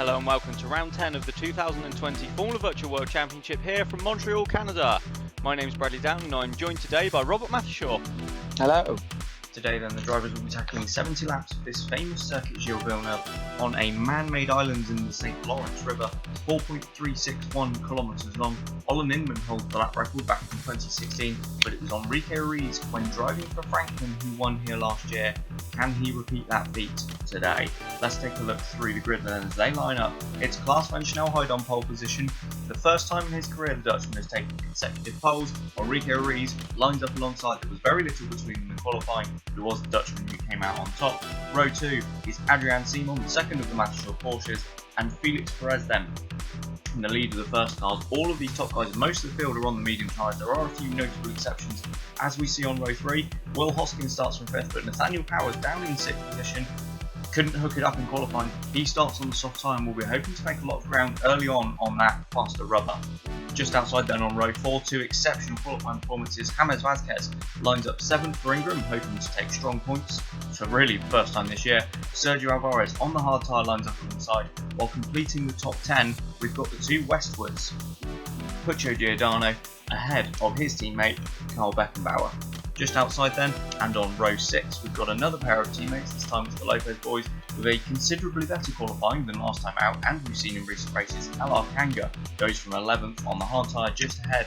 Hello and welcome to round 10 of the 2020 Formula Virtual World Championship here from Montreal, Canada. My name is Bradley Down and I'm joined today by Robert Mathishaw. Hello. Today then the drivers will be tackling 70 laps of this famous circuit Gilles Villeneuve on a man-made island in the St. Lawrence River, 4.361 kilometres long. Olin Inman holds the lap record back from 2016, but it was Enrique Ruiz when driving for Franklin who won here last year. Can he repeat that feat today? Let's take a look through the grid then as they line up. It's Klaas van Snelheid on pole position. For the first time in his career, the Dutchman has taken consecutive poles. Enrique Ruiz lines up alongside. There was very little between them in qualifying. It was the Dutchman who came out on top. Row 2 is Adrian Simon, the second of the Mathishaw Porsches, and Felix Perez then in the lead of the first cars. All of these top guys, most of the field are on the medium tyres. There are a few notable exceptions, as we see on row 3. Will Hoskins starts from 5th, but Nathaniel Powers down in 6th position. Couldn't hook it up in qualifying. He starts on the soft tyre and will be hoping to make a lot of ground early on that faster rubber. Just outside then on row 4, two exceptional qualifying performances. James Vazquez lines up 7th for Ingram, hoping to take strong points for really the first time this year. Sergio Alvarez on the hard tyre lines up alongside. While completing the top 10, we've got the two westwards. Puccio Giordano ahead of his teammate Carl Beckenbauer. Just outside then, and on row 6, we've got another pair of teammates, this time it's the Lopez boys, with a considerably better qualifying than last time out, and we've seen in recent races. Alar Kanga goes from 11th on the hard tyre, just ahead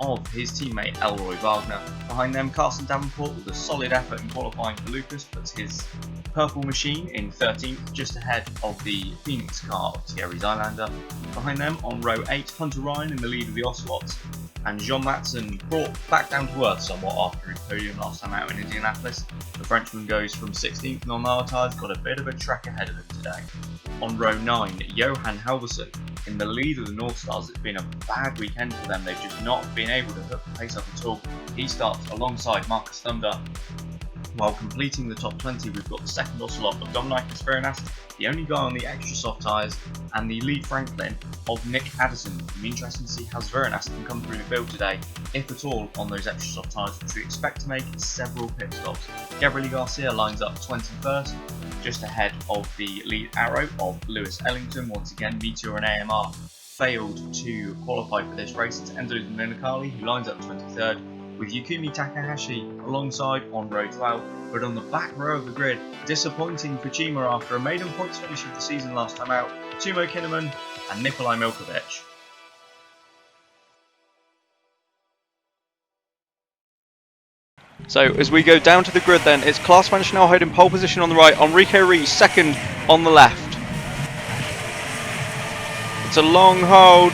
of his teammate Elroy Wagner. Behind them, Carson Davenport with a solid effort in qualifying for Lucas, puts his purple machine in 13th, just ahead of the Phoenix car of Thierry Zylander. Behind them, on row 8, Hunter Ryan in the lead of the Ocelots, and Jean Matson brought back down to earth somewhat after his podium last time out in Indianapolis. The Frenchman goes from 16th on the hard tyres, got a bit of a trek ahead of him today. On row 9, Johan Halverson in the lead of the North Stars. It's been a bad weekend for them, they've just not been able to hook the pace up at all. He starts alongside Marcus Thunder. While completing the top 20, we've got the second Ocelot of Dominicus Veronast, the only guy on the extra soft tyres, and the lead Franklin of Nick Addison. It'll be interesting to see how Veronast can come through the field today, if at all, on those extra soft tyres, which we expect to make several pit stops. Gabriel Garcia lines up 21st, just ahead of the lead Arrow of Lewis Ellington. Once again, Meteor and AMR failed to qualify for this race. It's Enzo Domenicali who lines up 23rd, with Yukimi Takahashi alongside on row 12, but on the back row of the grid, disappointing for Chima after a maiden points finish of the season last time out, Timo Kinnaman and Nikolai Milkovic. So as we go down to the grid then, it's Klaas van Snelheid in pole position on the right, Enrique Ruiz second on the left. It's a long hold.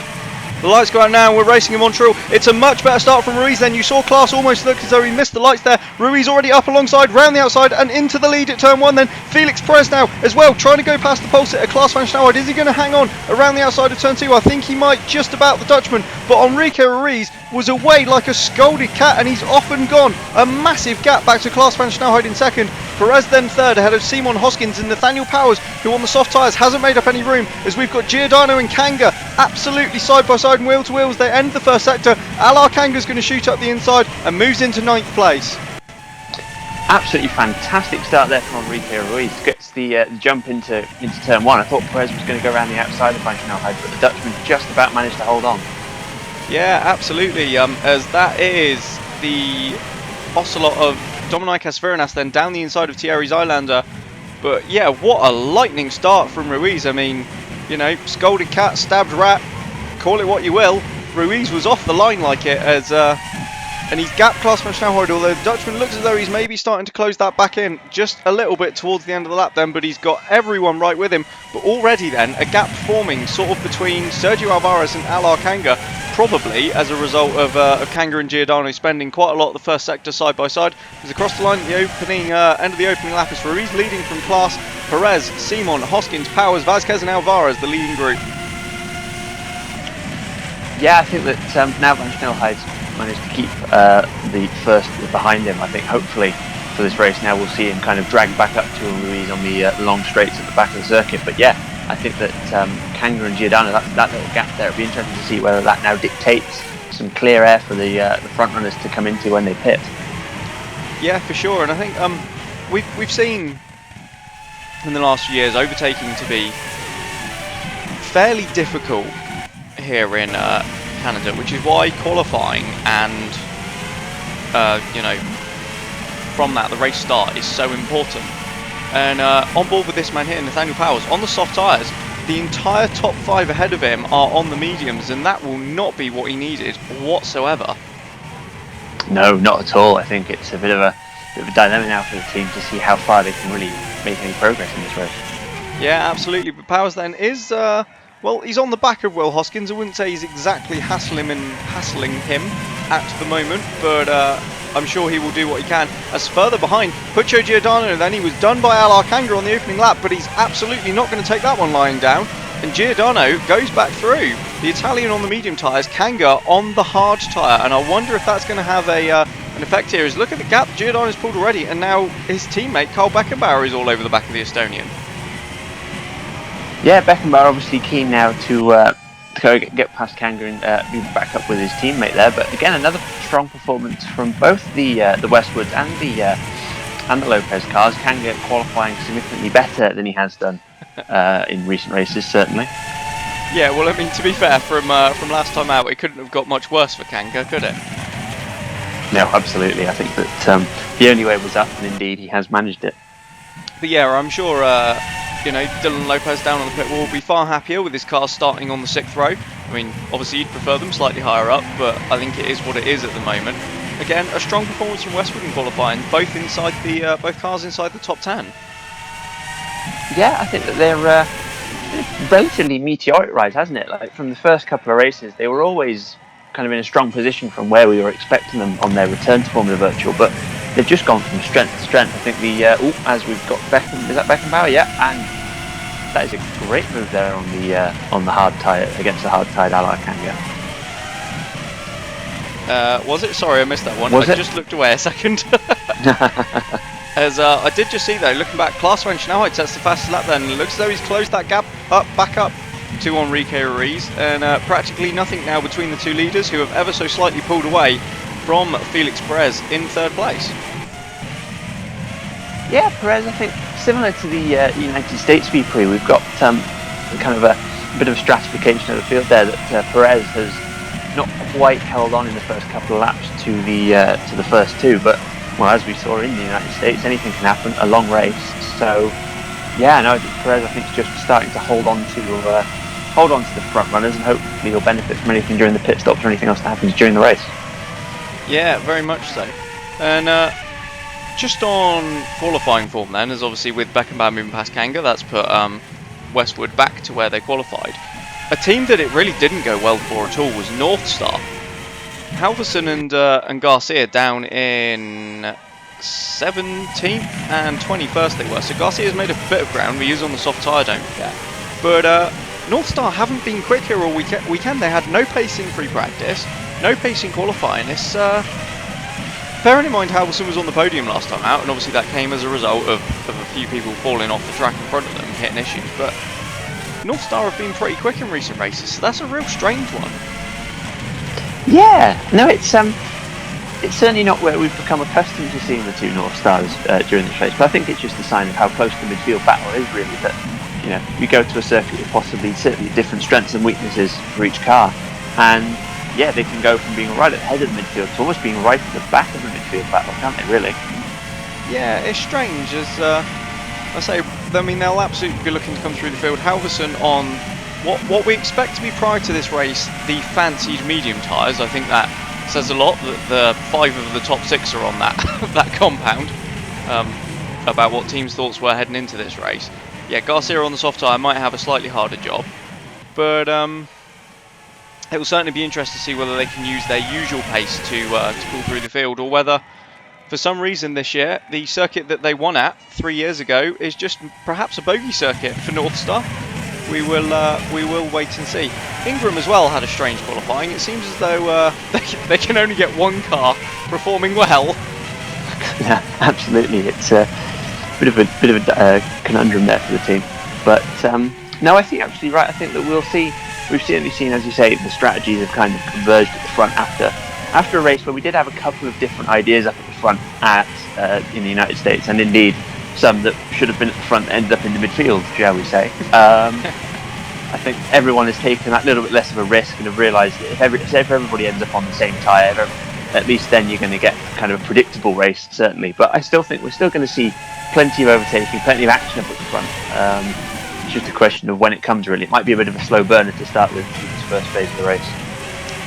The lights go out now, we're racing in Montreal. It's a much better start from Ruiz then. You saw Klaas almost look as though he missed the lights there. Ruiz already up alongside, round the outside and into the lead at turn 1 then. Felix Perez now as well, trying to go past the pole sitter Klaas van Snelheid. Is he going to hang on around the outside of turn 2? I think he might, just about the Dutchman. But Enrique Ruiz was away like a scolded cat and he's off and gone. A massive gap back to Klaas van Snelheid in second. Perez then third ahead of Simon Hoskins and Nathaniel Powers, who on the soft tyres hasn't made up any room, as we've got Giordano and Kanga absolutely side by side and wheel to wheel as they end the first sector. Alar Kanga's going to shoot up the inside and moves into 9th place. Absolutely fantastic start there from Enrique Ruiz. Gets the jump into turn 1. I thought Perez was going to go around the outside of Van Snelheid, but the Dutchman just about managed to hold on. Yeah, absolutely. As that is the Ocelot of Dominicus Veronast then down the inside of Thierry Zylander. But yeah, what a lightning start from Ruiz. I mean, you know, scolded cat, stabbed rat, call it what you will. Ruiz was off the line like it as and he's gapped Klaas van Snelheid, although the Dutchman looks as though he's maybe starting to close that back in just a little bit towards the end of the lap then, but he's got everyone right with him. But already then, a gap forming sort of between Sergio Alvarez and Alar Kanga, probably as a result of Kanga and Giordano spending quite a lot of the first sector side by side. As across the line at the opening end of the opening lap is Ruiz leading from Klaas, Perez, Simon, Hoskins, Powers, Vazquez and Alvarez, the leading group. Yeah, I think that now Van Snelheid's managed to keep the first behind him. I think hopefully for this race now we'll see him kind of drag back up to Ruiz on the long straights at the back of the circuit. But yeah, I think that Kanga and Giordano, that little gap there, it'll be interesting to see whether that now dictates some clear air for the front runners to come into when they pit. Yeah, for sure. And I think we've seen in the last few years overtaking to be fairly difficult here in Canada, which is why qualifying and from that the race start is so important. And on board with this man here, Nathaniel Powers, on the soft tyres. The entire top 5 ahead of him are on the mediums, and that will not be what he needed whatsoever. No, not at all. I think it's a bit of a dilemma now for the team to see how far they can really make any progress in this race. Yeah, absolutely. But Powers then is, well, he's on the back of Will Hoskins. I wouldn't say he's exactly hassling him at the moment, but I'm sure he will do what he can. As further behind, Puccio Giordano, then he was done by Al Arcanga on the opening lap, but he's absolutely not going to take that one lying down. And Giordano goes back through. The Italian on the medium tyres, Kanga on the hard tyre, and I wonder if that's going to have an effect here. As look at the gap Giordano's pulled already, and now his teammate Carl Beckenbauer is all over the back of the Estonian. Yeah, Beckenbauer obviously keen now to get past Kanga and be back up with his teammate there. But again, another strong performance from both the Westwoods and the Lopez cars. Kanga qualifying significantly better than he has done in recent races, certainly. Yeah, well, I mean, to be fair, from last time out, it couldn't have got much worse for Kanga, could it? No, absolutely. I think that the only way was up, and indeed he has managed it. But yeah, I'm sure Dylan Lopez down on the pit wall will be far happier with his car starting on the 6th row. I mean, obviously you'd prefer them slightly higher up, but I think it is what it is at the moment. Again, a strong performance from Westwood in qualifying, both cars inside the top 10. Yeah, I think that they're relatively meteoric rise, hasn't it? Like from the first couple of races, they were always kind of in a strong position from where we were expecting them on their return to Formula Virtual, but they've just gone from strength to strength. I think as we've got is that Beckenbauer? Yeah, and that is a great move there on the hard tyre against the hard tyre Al Arcanga. Was it? Sorry, I missed that one. I just looked away a second. As I did just see though, looking back, Klaas van Snelheid sets the fastest lap then. It looks as though he's closed that gap back up to Enrique Ruiz, and practically nothing now between the two leaders, who have ever so slightly pulled away from Felix Perez in 3rd place. Yeah, Perez, I think similar to the United States V-Prix, we've got kind of a bit of a stratification of the field there, that Perez has not quite held on in the first couple of laps to the first two, but well, as we saw in the United States, anything can happen, a long race. So yeah, no, Perez I think is just starting to hold on to the front runners, and hopefully he'll benefit from anything during the pit stops or anything else that happens during the race. Yeah, very much so. And just on qualifying form then, as obviously with Beckenbauer moving past Kanga, that's put Westwood back to where they qualified. A team that it really didn't go well for at all was North Star. Halverson and Garcia down in 17th and 21st they were. So Garcia's made a bit of ground. He is on the soft tyre, don't forget. But North Star haven't been quick here all weekend. They had no pace in free practice, no pace in qualifying. It's bearing in mind Halverson was on the podium last time out, and obviously that came as a result of a few people falling off the track in front of them and hitting issues. But North Star have been pretty quick in recent races, so that's a real strange one. Yeah, no, it's certainly not where we've become accustomed to seeing the two North Stars during this race, but I think it's just a sign of how close the midfield battle is, really, that you go to a circuit with possibly certainly different strengths and weaknesses for each car, and yeah, they can go from being right at the head of the midfield to almost being right at the back of the midfield battle, can't they, really? Yeah, it's strange, as I say, I mean, they'll absolutely be looking to come through the field. Halverson on what we expect to be, prior to this race, the fancied medium tyres. I think that says a lot that the 5 of the top 6 are on that that compound, about what teams' thoughts were heading into this race. Yeah, Garcia on the soft tyre might have a slightly harder job, but it will certainly be interesting to see whether they can use their usual pace to pull through the field, or whether for some reason this year the circuit that they won at 3 years ago is just perhaps a bogey circuit for North Star. We will wait and see. Ingram as well had a strange qualifying. It seems as though they can only get one car performing well. Yeah, absolutely. It's a bit of a conundrum there for the team. But no, I think absolutely right. I think that we've certainly seen, as you say, the strategies have kind of converged at the front after a race where we did have a couple of different ideas up at the front in the United States, and indeed, some that should have been at the front ended up in the midfield, shall we say. But I think that, as you say, the strategies have kind of converged at the front after a race where we did have a couple of different ideas up at the front in the United States, and indeed some that should have been at the front ended up in the midfield, shall we say. I think everyone has taken that little bit less of a risk and have realised that if everybody ends up on the same tyre, at least then you're going to get kind of a predictable race, certainly. But I still think we're still going to see plenty of overtaking, plenty of action up at the front. It's just a question of when it comes, really. It might be a bit of a slow burner to start with this first phase of the race.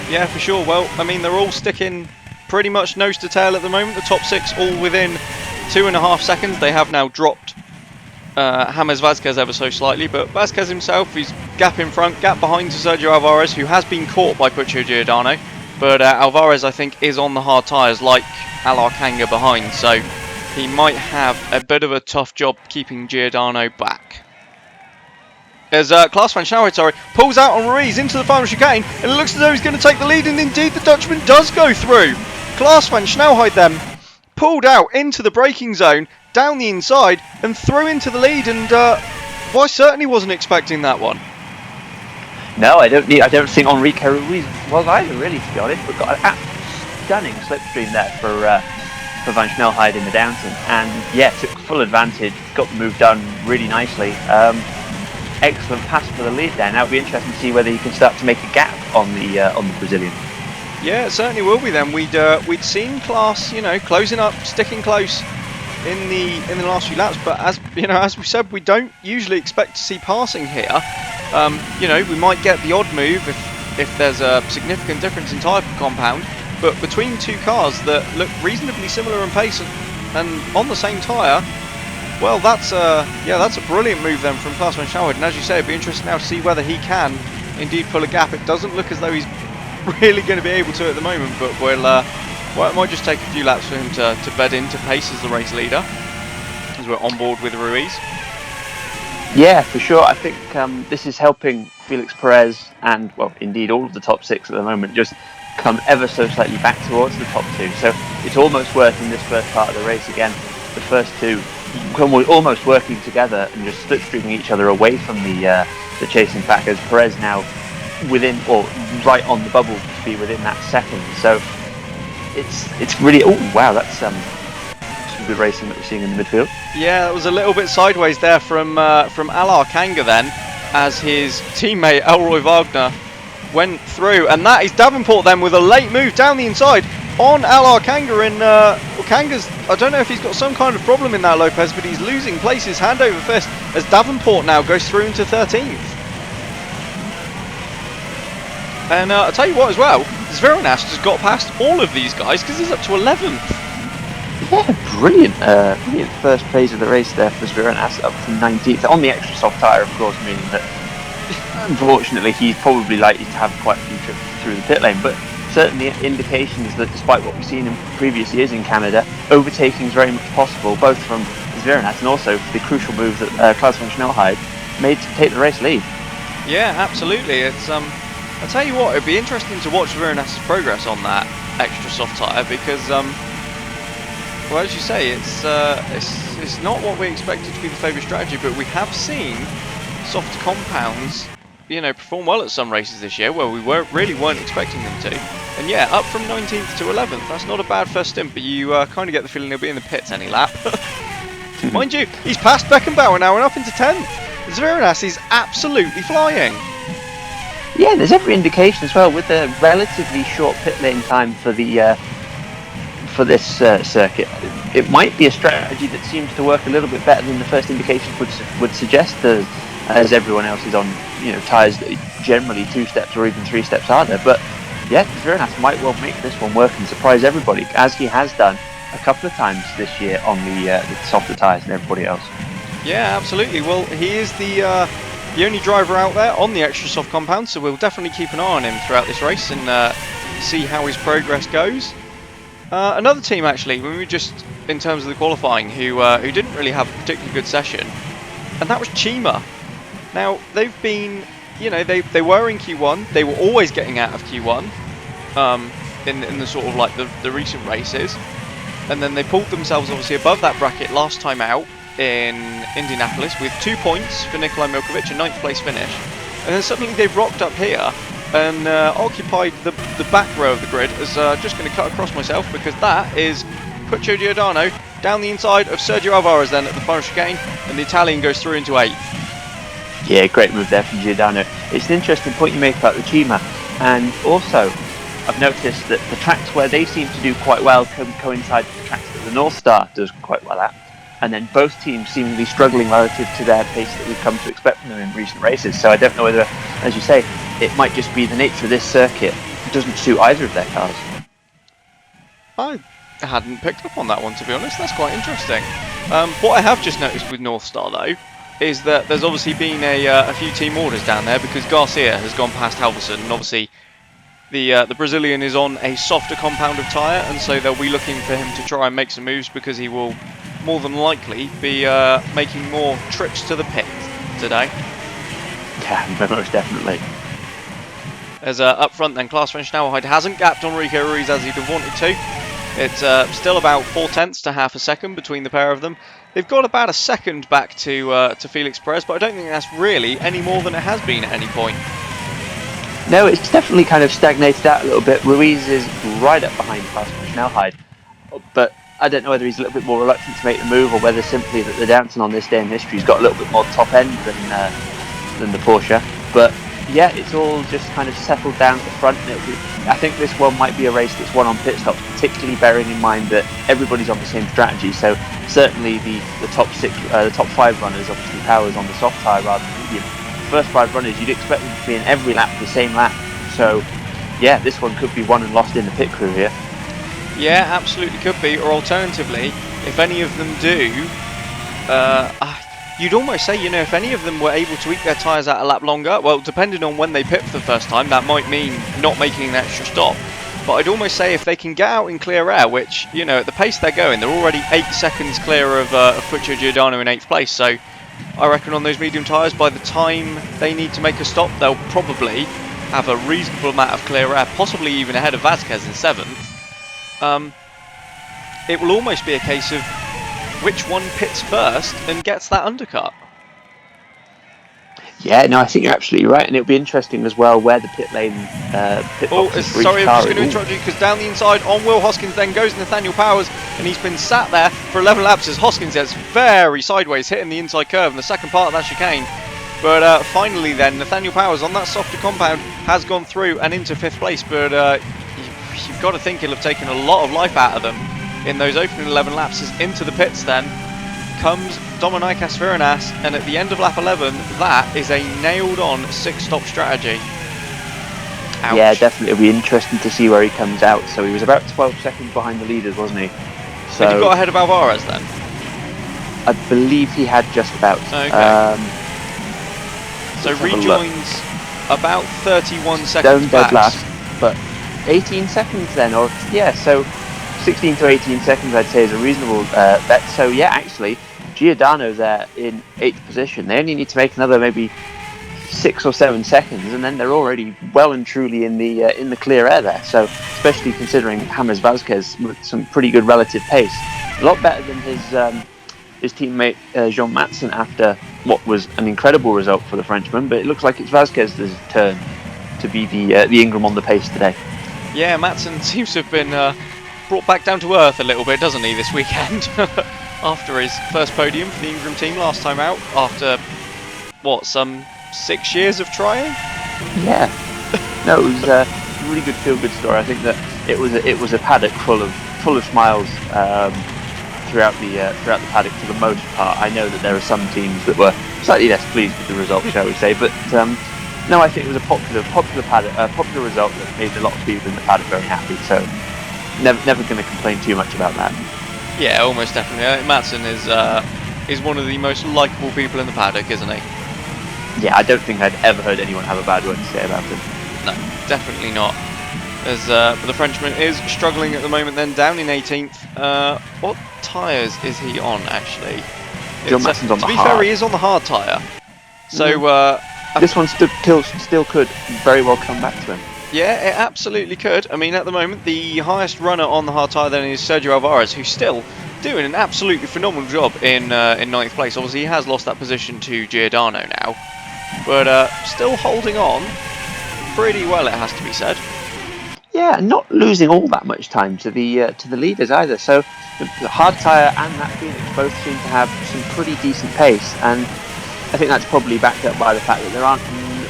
Yeah, for sure. Well, I mean, they're all sticking pretty much nose to tail at the moment. The top 6 all within 2.5 seconds. They have now dropped James Vazquez ever so slightly, but Vazquez himself, he's gap in front, gap behind to Sergio Alvarez, who has been caught by Puccio Giordano, but Alvarez, I think, is on the hard tyres like Alarcanga behind, so he might have a bit of a tough job keeping Giordano back. As Klaas van Snelheid, pulls out on Ruiz into the final chicane, and it looks as though he's going to take the lead, and indeed the Dutchman does go through. Klaas van Snelheid then pulled out into the braking zone, down the inside, and through into the lead, and I certainly wasn't expecting that one. No, I don't think Enrique Ruiz was either, really, to be honest. We've got an stunning slipstream there for Van Snelheid in the Downton, and yeah, took full advantage, got the move done really nicely. Excellent pass for the lead there. Now it'll be interesting to see whether he can start to make a gap on the Brazilian. Yeah, it certainly will be then. We'd seen Klaas, closing up, sticking close in the last few laps, but as we said, we don't usually expect to see passing here. We might get the odd move if there's a significant difference in tyre compound, but between two cars that look reasonably similar in pace and on the same tyre, well, that's a brilliant move then from Klaas van Snelheid, and as you say, it'd be interesting now to see whether he can indeed pull a gap. It doesn't look as though he's really going to be able to at the moment, but it might just take a few laps for him to bed into pace as the race leader, as we're on board with Ruiz. Yeah, for sure. I think this is helping Felix Perez and, well, indeed all of the top 6 at the moment just come ever so slightly back towards the top 2. So it's almost working this first part of the race again. The first 2 almost working together and just slipstreaming each other away from the chasing pack, as Perez now within or right on the bubble to be within that second. So it's really, oh wow, that's some good racing that we're seeing in the midfield. Yeah, that was a little bit sideways there from Alarcanga then, as his teammate Elroy Wagner went through, and that is Davenport then with a late move down the inside on Alarcanga, and Kanga's, I don't know if he's got some kind of problem in that, Lopez, but he's losing places hand over fist as Davenport now goes through into 13th. And I'll tell you what as well, Zviranas just got past all of these guys because he's up to 11th. Yeah, brilliant first phase of the race there for Zviranas, up to 19th on the extra soft tyre, of course, meaning that unfortunately he's probably likely to have quite a few trips through the pit lane, but certainly indications that despite what we've seen in previous years in Canada, overtaking is very much possible, both from Zviranas and also for the crucial move that Klaas van Snelheid made to take the race lead. Yeah, absolutely. It's I'll tell you what, it'd be interesting to watch Zviranas' progress on that extra soft tyre, because well, as you say, it's not what we expected to be the favoured strategy, but we have seen soft compounds perform well at some races this year where we weren't expecting them to. And yeah, up from 19th to 11th, that's not a bad first stint, but you kind of get the feeling he'll be in the pits any lap. Mind you, he's passed Beckenbauer now and up into 10th. Zviranas is absolutely flying. Yeah, there's every indication as well, with the relatively short pit lane time for the for this circuit. It might be a strategy that seems to work a little bit better than the first indications would suggest, as everyone else is on tyres that generally 2 steps or even 3 steps harder. But yeah, Zviranas might well make this one work and surprise everybody, as he has done a couple of times this year on the softer tyres than everybody else. Yeah, absolutely. Well, he is the only driver out there on the extra soft compound, so we'll definitely keep an eye on him throughout this race and see how his progress goes. Another team, actually, when we just in terms of the qualifying, who didn't really have a particularly good session, and that was Chima. Now they've been, they were in Q1. They were always getting out of Q1 in the sort of like the recent races, and then they pulled themselves obviously above that bracket last time out in Indianapolis with 2 points for Nikolai Milkovic, a 9th place finish, and then suddenly they've rocked up here and occupied the back row of the grid. As just going to cut across myself, because that is Puccio Giordano down the inside of Sergio Alvarez then at the final chicane, and the Italian goes through into 8th. Yeah, great move there from Giordano. It's an interesting point you make about the Cima, and also I've noticed that the tracks where they seem to do quite well coincide with the tracks that the North Star does quite well at, and then both teams seem to be struggling relative to their pace that we've come to expect from them in recent races. So I don't know whether, as you say, it might just be the nature of this circuit. It doesn't suit either of their cars. I hadn't picked up on that one, to be honest. That's quite interesting. What I have just noticed with North Star, though, is that there's obviously been a few team orders down there because Garcia has gone past Halverson, and obviously the Brazilian is on a softer compound of tyre, and so they'll be looking for him to try and make some moves because he will more than likely be making more trips to the pit today. Yeah, most definitely. As up front then, Klaas van Snelheid hasn't gapped on Rico Ruiz as he'd have wanted to. It's still about 0.4 to half a second between the pair of them. They've got about a second back to Felix Perez, but I don't think that's really any more than it has been at any point. No, it's definitely kind of stagnated out a little bit. Ruiz is right up behind Klaas van Snelheid, but I don't know whether he's a little bit more reluctant to make the move or whether simply that the Downton on this day in history has got a little bit more top end than the Porsche. But yeah, it's all just kind of settled down at the front. I think this one might be a race that's won on pit stops, particularly bearing in mind that everybody's on the same strategy. So certainly the top five runners, obviously Powers on the soft tyre rather than medium. First five runners, you'd expect them to be in every lap the same lap. So yeah, this one could be won and lost in the pit crew here. Yeah, absolutely could be. Or alternatively, if any of them do, you'd almost say, if any of them were able to eke their tyres out a lap longer, well, depending on when they pit for the first time, that might mean not making an extra stop. But I'd almost say if they can get out in clear air, which, at the pace they're going, they're already 8 seconds clear of Fuccio Giordano in 8th place. So I reckon on those medium tyres, by the time they need to make a stop, they'll probably have a reasonable amount of clear air, possibly even ahead of Vasquez in 7th. It will almost be a case of which one pits first and gets that undercut. Yeah, no, I think you're absolutely right, and it'll be interesting as well where the pit lane sorry, I'm just going to interrupt you because down the inside on Will Hoskins then goes Nathaniel Powers, and he's been sat there for 11 laps as Hoskins gets very sideways, hitting the inside curve in the second part of that chicane. But finally then, Nathaniel Powers on that softer compound has gone through and into 5th place, but you've got to think he'll have taken a lot of life out of them in those opening 11 laps. As into the pits then comes Dominicas Virinas, and at the end of lap 11, that is a nailed-on 6-stop strategy. Ouch. Yeah, definitely. It'll be interesting to see where he comes out. So he was about 12 seconds behind the leaders, wasn't he? So had he got ahead of Alvarez then? I believe he had just about. Okay. So rejoins about 31 seconds back. Last, but 18 seconds then, so 16 to 18 seconds I'd say is a reasonable bet. So yeah, actually, Giordano there in 8th position. They only need to make another maybe 6 or 7 seconds, and then they're already well and truly in the clear air there. So especially considering James Vasquez with some pretty good relative pace, a lot better than his teammate Jean Matson after what was an incredible result for the Frenchman. But it looks like it's Vasquez's turn to be the Ingram on the pace today. Yeah, Matson seems to have been brought back down to earth a little bit, doesn't he, this weekend? After his first podium for the Ingram team last time out, after some 6 years of trying. Yeah, no, it was a really good feel-good story. I think that it was a paddock full of smiles throughout the paddock for the most part. I know that there are some teams that were slightly less pleased with the result, shall we say, but no, I think it was a popular result that made a lot of people in the paddock very happy. So never going to complain too much about that. Yeah, almost definitely. I think Matson is one of the most likeable people in the paddock, isn't he? Yeah, I don't think I'd ever heard anyone have a bad word to say about him. No, definitely not. As the Frenchman is struggling at the moment, then down in 18th. What tyres is he on actually? John Matson's on the hard. To be fair, he is on the hard tyre. So this one still could very well come back to him. Yeah, it absolutely could. I mean, at the moment, the highest runner on the hard tyre then is Sergio Alvarez, who's still doing an absolutely phenomenal job in 9th place. Obviously, he has lost that position to Giordano now, but still holding on pretty well, it has to be said. Yeah, not losing all that much time to the leaders either. So the hard tyre and that Phoenix both seem to have some pretty decent pace, and I think that's probably backed up by the fact that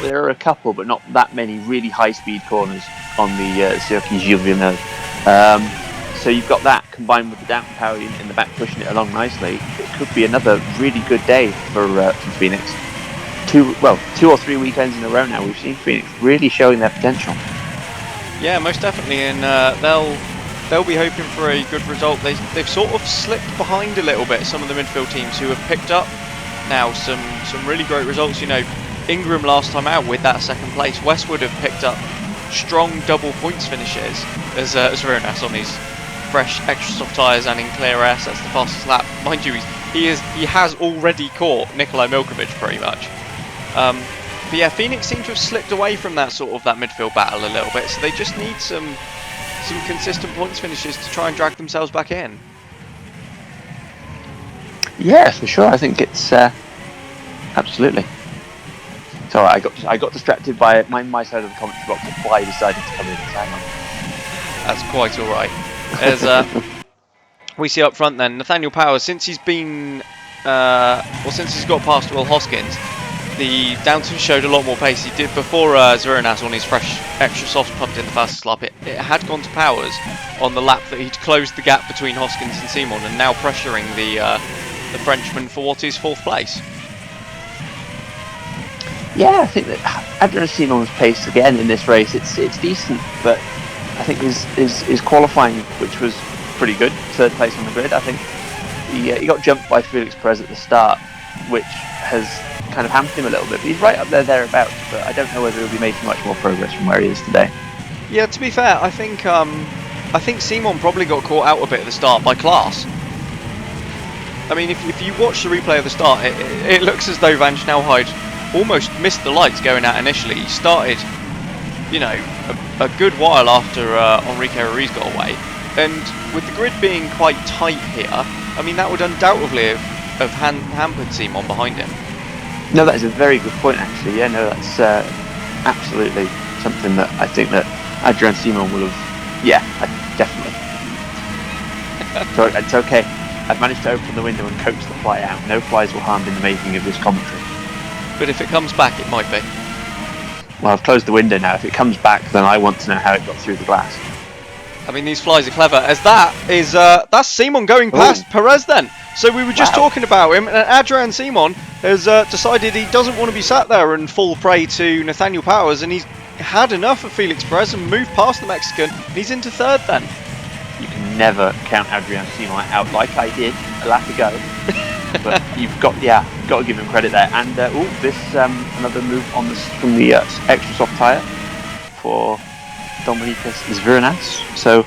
there are a couple, but not that many really high-speed corners on the Circuit Gilles Villeneuve. So you've got that combined with the damp power in the back pushing it along nicely. It could be another really good day for Phoenix. 2 or 3 weekends in a row now we've seen Phoenix really showing their potential. Yeah, most definitely, and they'll be hoping for a good result. They've sort of slipped behind a little bit, some of the midfield teams who have picked up now some really great results. You know, Ingram last time out with that second place. Westwood have picked up strong double points finishes as Veronas on his fresh extra soft tyres and in clear air sets the fastest lap. Mind you, he has already caught Nikolai Milkovic pretty much. But yeah, Phoenix seem to have slipped away from that midfield battle a little bit, so they just need some consistent points finishes to try and drag themselves back in. Yeah, for sure. I think it's absolutely. So I got distracted by my side of the commentary box before I decided to come in and hang on. That's quite all right. As we see up front then, Nathaniel Powers, since he's got past Will Hoskins, the Downton showed a lot more pace. He did before Zviranas on his fresh extra soft pumped in the fastest lap. It had gone to Powers on the lap that he'd closed the gap between Hoskins and Simon, and now pressuring the Frenchman for what is 4th place. Yeah, I think that Adrian Simon's pace again in this race, it's decent, but I think his qualifying, which was pretty good, 3rd place on the grid. I think he got jumped by Felix Perez at the start, which has kind of hampered him a little bit. But he's right up thereabouts, but I don't know whether he'll be making much more progress from where he is today. Yeah, to be fair, I think Simon probably got caught out a bit at the start by class. I mean, if you watch the replay of the start, it looks as though Van Snelheid almost missed the lights going out initially. He started, a good while after Enrique Ruiz got away, and with the grid being quite tight here, I mean, that would undoubtedly have hampered Simon behind him. No, that is a very good point, actually. Yeah, no, that's absolutely something that I think that Adrian Simon will have. Yeah, definitely. So it's okay. I've managed to open the window and coax the fly out. No flies were harmed in the making of this commentary. But if it comes back, it might be. Well, I've closed the window now. If it comes back, then I want to know how it got through the glass. I mean, these flies are clever. As that's Simon going past Perez then. So we were just talking about him, and Adrian Simon has decided he doesn't want to be sat there and fall prey to Nathaniel Powers, and he's had enough of Felix Perez and moved past the Mexican. He's into 3rd then. You can never count Adrian Simon out like I did a lap ago. But you've got to give him credit there. And another move on from the extra soft tyre for Dominicus Zviranas. So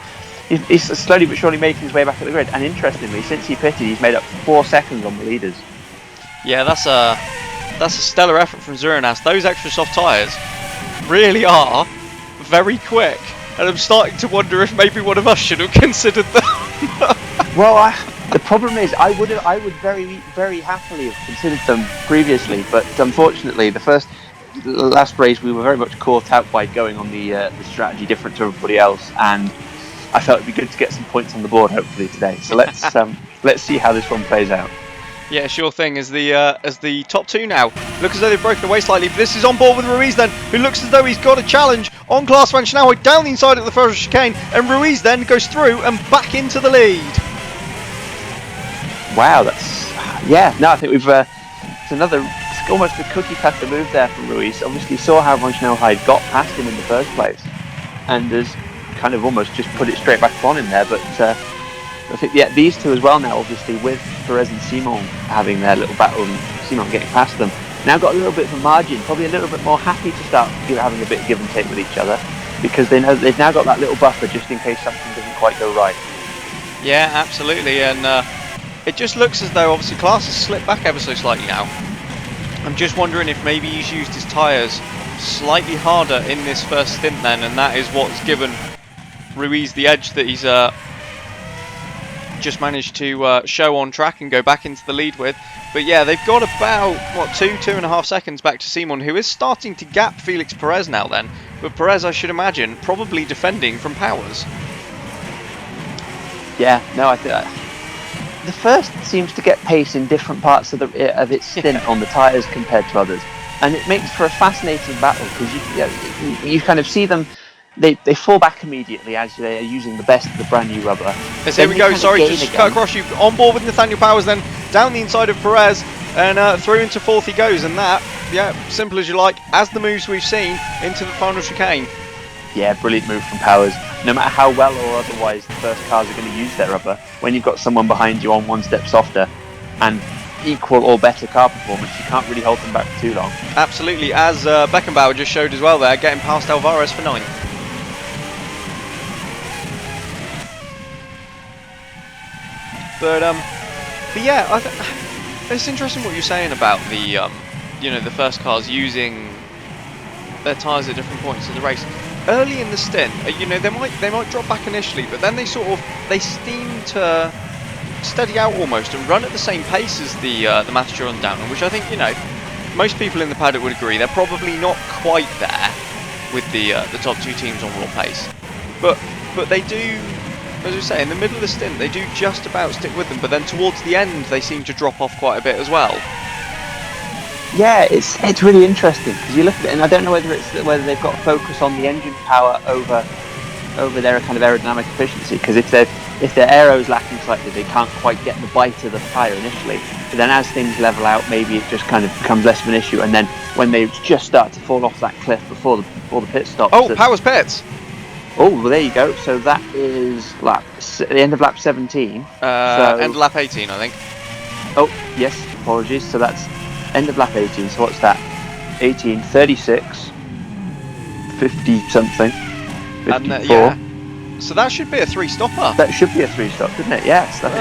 he's slowly but surely making his way back at the grid. And interestingly, since he pitted, he's made up 4 seconds on the leaders. Yeah, that's a stellar effort from Zviranas. Those extra soft tyres really are very quick. And I'm starting to wonder if maybe one of us should have considered them. Well, the problem is, I would very, very happily have considered them previously, but unfortunately, the last race we were very much caught out by going on the strategy different to everybody else, and I felt it'd be good to get some points on the board hopefully today. So let's see how this one plays out. Yeah, sure thing. As the top 2 now look as though they've broken away slightly, but this is on board with Ruiz then, who looks as though he's got a challenge on Klaas Van Snelheid down the inside of the first chicane, and Ruiz then goes through and back into the lead. Wow, I think we've it's almost a cookie cutter move there from Ruiz. Obviously saw how Van Snelheid got past him in the first place, and has kind of almost just put it straight back on him there, but I think these two as well now, obviously with Perez and Simon having their little battle and Simon getting past them, now got a little bit of a margin, probably a little bit more happy to start having a bit of give and take with each other, because they know they've now got that little buffer just in case something doesn't quite go right. Yeah, absolutely, and it just looks as though obviously Klaas has slipped back ever so slightly now. I'm just wondering if maybe he's used his tyres slightly harder in this first stint then, and that is what's given Ruiz the edge that he's just managed to show on track and go back into the lead with. But yeah, they've got about 2.5 seconds back to Simon, who is starting to gap Felix Perez now then, but Perez, I should imagine, probably defending from Powers. Yeah, no, I think the first seems to get pace in different parts of its stint on the tyres compared to others, and it makes for a fascinating battle because you kind of see them. They fall back immediately as they are using the best of the brand new rubber. As here we go, sorry, just cut across you. On board with Nathaniel Powers, then down the inside of Perez, and through into fourth he goes. And that, yeah, simple as you like, as the moves we've seen into the final chicane. Yeah, brilliant move from Powers. No matter how well or otherwise the first cars are going to use their rubber, when you've got someone behind you on one step softer and equal or better car performance, you can't really hold them back for too long. Absolutely, as Beckenbauer just showed as well there, getting past Alvarez for 9th. But yeah, it's interesting what you're saying about the the first cars using their tyres at different points in the race. Early in the stint, they might drop back initially, but then they seem to steady out almost and run at the same pace as the Matador and Downhill, which I think most people in the paddock would agree they're probably not quite there with the top two teams on raw pace, but they do. As we say, in the middle of the stint, they do just about stick with them, but then towards the end, they seem to drop off quite a bit as well. Yeah, it's really interesting because you look at it, and I don't know whether they've got a focus on the engine power over their kind of aerodynamic efficiency. Because if their aero's lacking slightly, they can't quite get the bite of the tyre initially. But then as things level out, maybe it just kind of becomes less of an issue. And then when they just start to fall off that cliff before the pit stop. Oh, Powers pits. Oh, well, there you go. So that is the end of lap 17. End of lap 18, I think. Oh, yes, apologies. So that's end of lap 18. So what's that? 18, 36, 50 something, 54. And, yeah. So that should be a 3-stopper. That should be a 3-stop, shouldn't it? Yes. That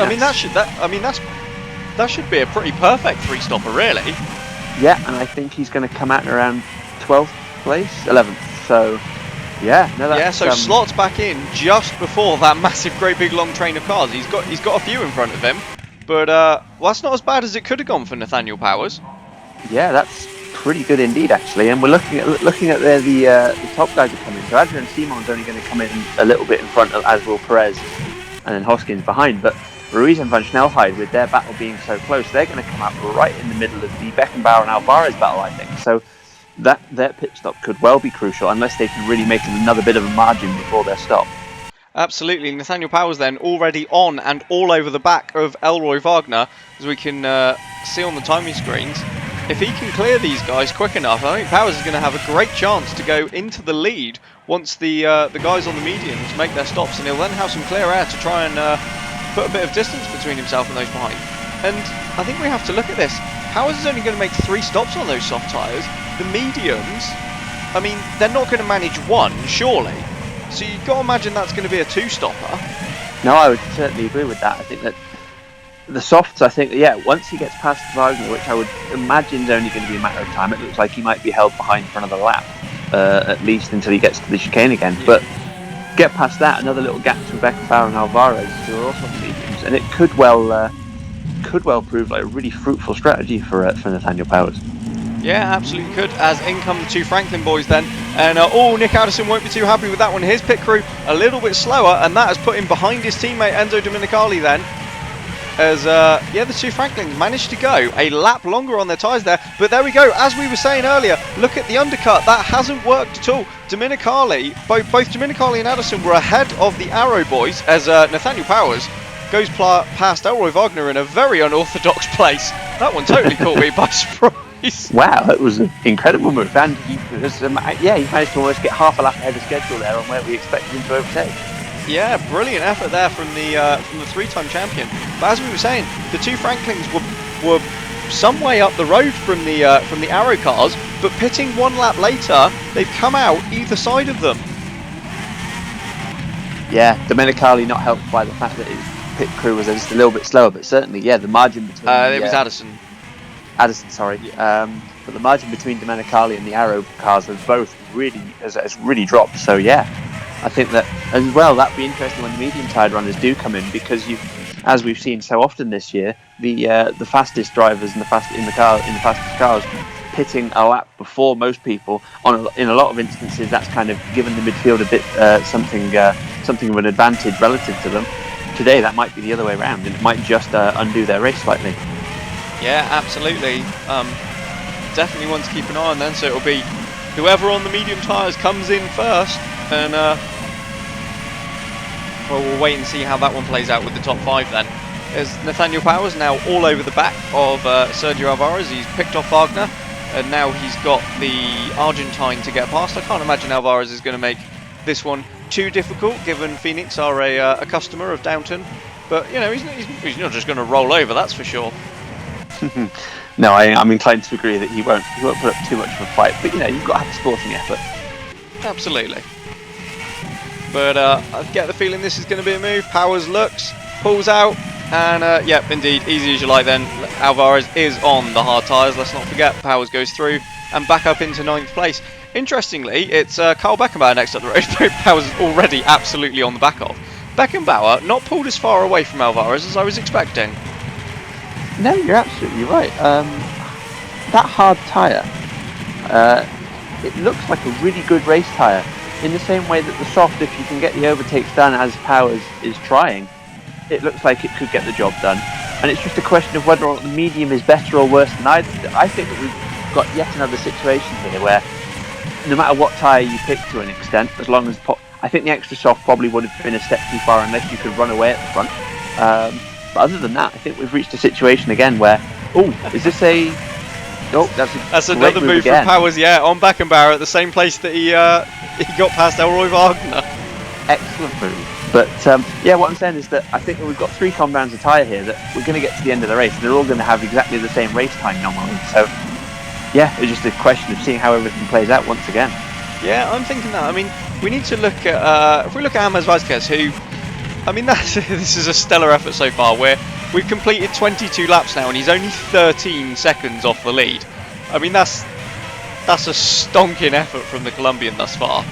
should be a pretty perfect 3-stopper, really. Yeah, and I think he's going to come out around 12th place, 11th. So. Yeah, no, that's, so slots back in just before that massive, great big long train of cars. He's got a few in front of him, but that's not as bad as it could have gone for Nathaniel Powers. Yeah, that's pretty good indeed, actually. And we're looking at where the top guys are coming. So Adrian Simon's only going to come in a little bit in front, as will Perez, and then Hoskins behind. But Ruiz and Van Snelheid, with their battle being so close, they're going to come out right in the middle of the Beckenbauer and Alvarez battle, I think. So. That pit stop could well be crucial unless they can really make another bit of a margin before their stop. Absolutely. Nathaniel Powers then already on and all over the back of Elroy Wagner, as we can see on the timing screens. If he can clear these guys quick enough, I think Powers is going to have a great chance to go into the lead once the guys on the medians make their stops, and he'll then have some clear air to try and put a bit of distance between himself and those behind. And I think we have to look at this. Powers is only going to make 3 stops on those soft tyres. The mediums, I mean, they're not going to manage one, surely. So you've got to imagine that's going to be a 2-stopper. No, I would certainly agree with that. I think that the softs, once he gets past Wagner, which I would imagine is only going to be a matter of time, it looks like he might be held behind for another lap, at least until he gets to the chicane again. Yeah. But get past that, another little gap to Beckenbauer and Alvarez, who are also on the mediums, and it could well prove like a really fruitful strategy for Nathaniel Powers. Yeah, absolutely could, as in come the 2 Franklin boys then. And Nick Addison won't be too happy with that one. His pit crew a little bit slower, and that has put him behind his teammate Enzo Domenicali then. As, the 2 Franklins managed to go a lap longer on their tyres there. But there we go, as we were saying earlier, look at the undercut. That hasn't worked at all. Domenicali, both Domenicali and Addison were ahead of the Arrow boys, as Nathaniel Powers goes past Elroy Wagner in a very unorthodox place. That one totally caught me by surprise. Wow, that was an incredible move, and he managed to almost get half a lap ahead of schedule there on where we expected him to overtake. Yeah, brilliant effort there from the 3-time champion. But as we were saying, the 2 Franklins were some way up the road from the Arrow cars, but pitting 1 lap later, they've come out either side of them. Yeah, Domenicali not helped by the fact that his pit crew was just a little bit slower, but certainly, the margin between it was Addison. Addison, sorry. Yeah. But the margin between Domenicali and the Arrow cars has really dropped. So I think that as well that'd be interesting when the medium-tired runners do come in, because as we've seen so often this year, the fastest drivers in the fastest cars pitting a lap before most people. In a lot of instances, that's kind of given the midfield a bit something of an advantage relative to them. today that might be the other way around, and it might just undo their race slightly. Yeah, absolutely. Definitely one to keep an eye on then. So it'll be whoever on the medium tyres comes in first, and well, we'll wait and see how that one plays out with the top 5 then. As Nathaniel Powers now all over the back of Sergio Alvarez. He's picked off Wagner, and now he's got the Argentine to get past. I can't imagine Alvarez is going to make this one too difficult, given Phoenix are a customer of Downton. But you know, he's not just going to roll over, that's for sure. No, I'm inclined to agree that he won't put up too much of a fight. But you know, you've got to have a sporting effort. Absolutely. But I get the feeling this is going to be a move. Powers looks, pulls out, and yep, indeed, easy as you like then. Alvarez is on the hard tyres, let's not forget. Powers goes through and back up into 9th place. Interestingly, it's Carl Beckenbauer next up the road. Powers is already absolutely on the back of. Beckenbauer not pulled as far away from Alvarez as I was expecting. No, you're absolutely right. That hard tyre, it looks like a really good race tyre. In the same way that the soft, if you can get the overtakes done as Powers is trying, it looks like it could get the job done. And it's just a question of whether or not the medium is better or worse than either. I think that we've got yet another situation here where no matter what tyre you pick to an extent, as long as I think the extra soft probably would have been a step too far unless you could run away at the front. But other than that, I think we've reached a situation again where, is this a... Oh, that's another move from Powers, yeah, on Beckenbauer at the same place that he got past Elroy Wagner. Excellent move. But yeah, what I'm saying is that I think that we've got 3 compounds of tyre here that we're going to get to the end of the race, and they're all going to have exactly the same race time normally. So yeah, it's just a question of seeing how everything plays out once again. Yeah, I'm thinking that. I mean, we need to look at if we look at Hermes Vázquez, who, I mean, this is a stellar effort so far. Where we've completed 22 laps now, and he's only 13 seconds off the lead. I mean, that's a stonking effort from the Colombian thus far.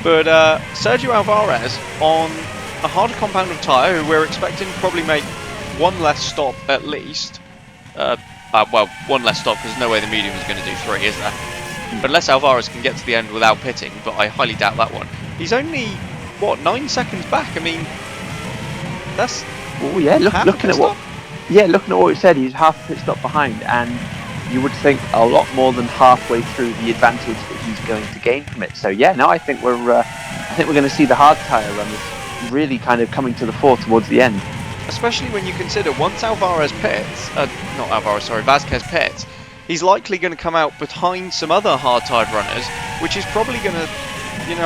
But Sergio Alvarez on a harder compound of tyre, who we're expecting to probably make one less stop at least. Well, one less stop, because no way the medium is going to do 3, is there? But unless Alvarez can get to the end without pitting, but I highly doubt that one. He's only, what, 9 seconds back? I mean, that's... Oh yeah, looking at what we said, he's half a pit stop behind, and you would think a lot more than halfway through the advantage that he's going to gain from it. So yeah, no, I think we're going to see the hard tyre runners really kind of coming to the fore towards the end. Especially when you consider once Alvarez pits, Vázquez pits, he's likely going to come out behind some other hard-tyred runners, which is probably going to,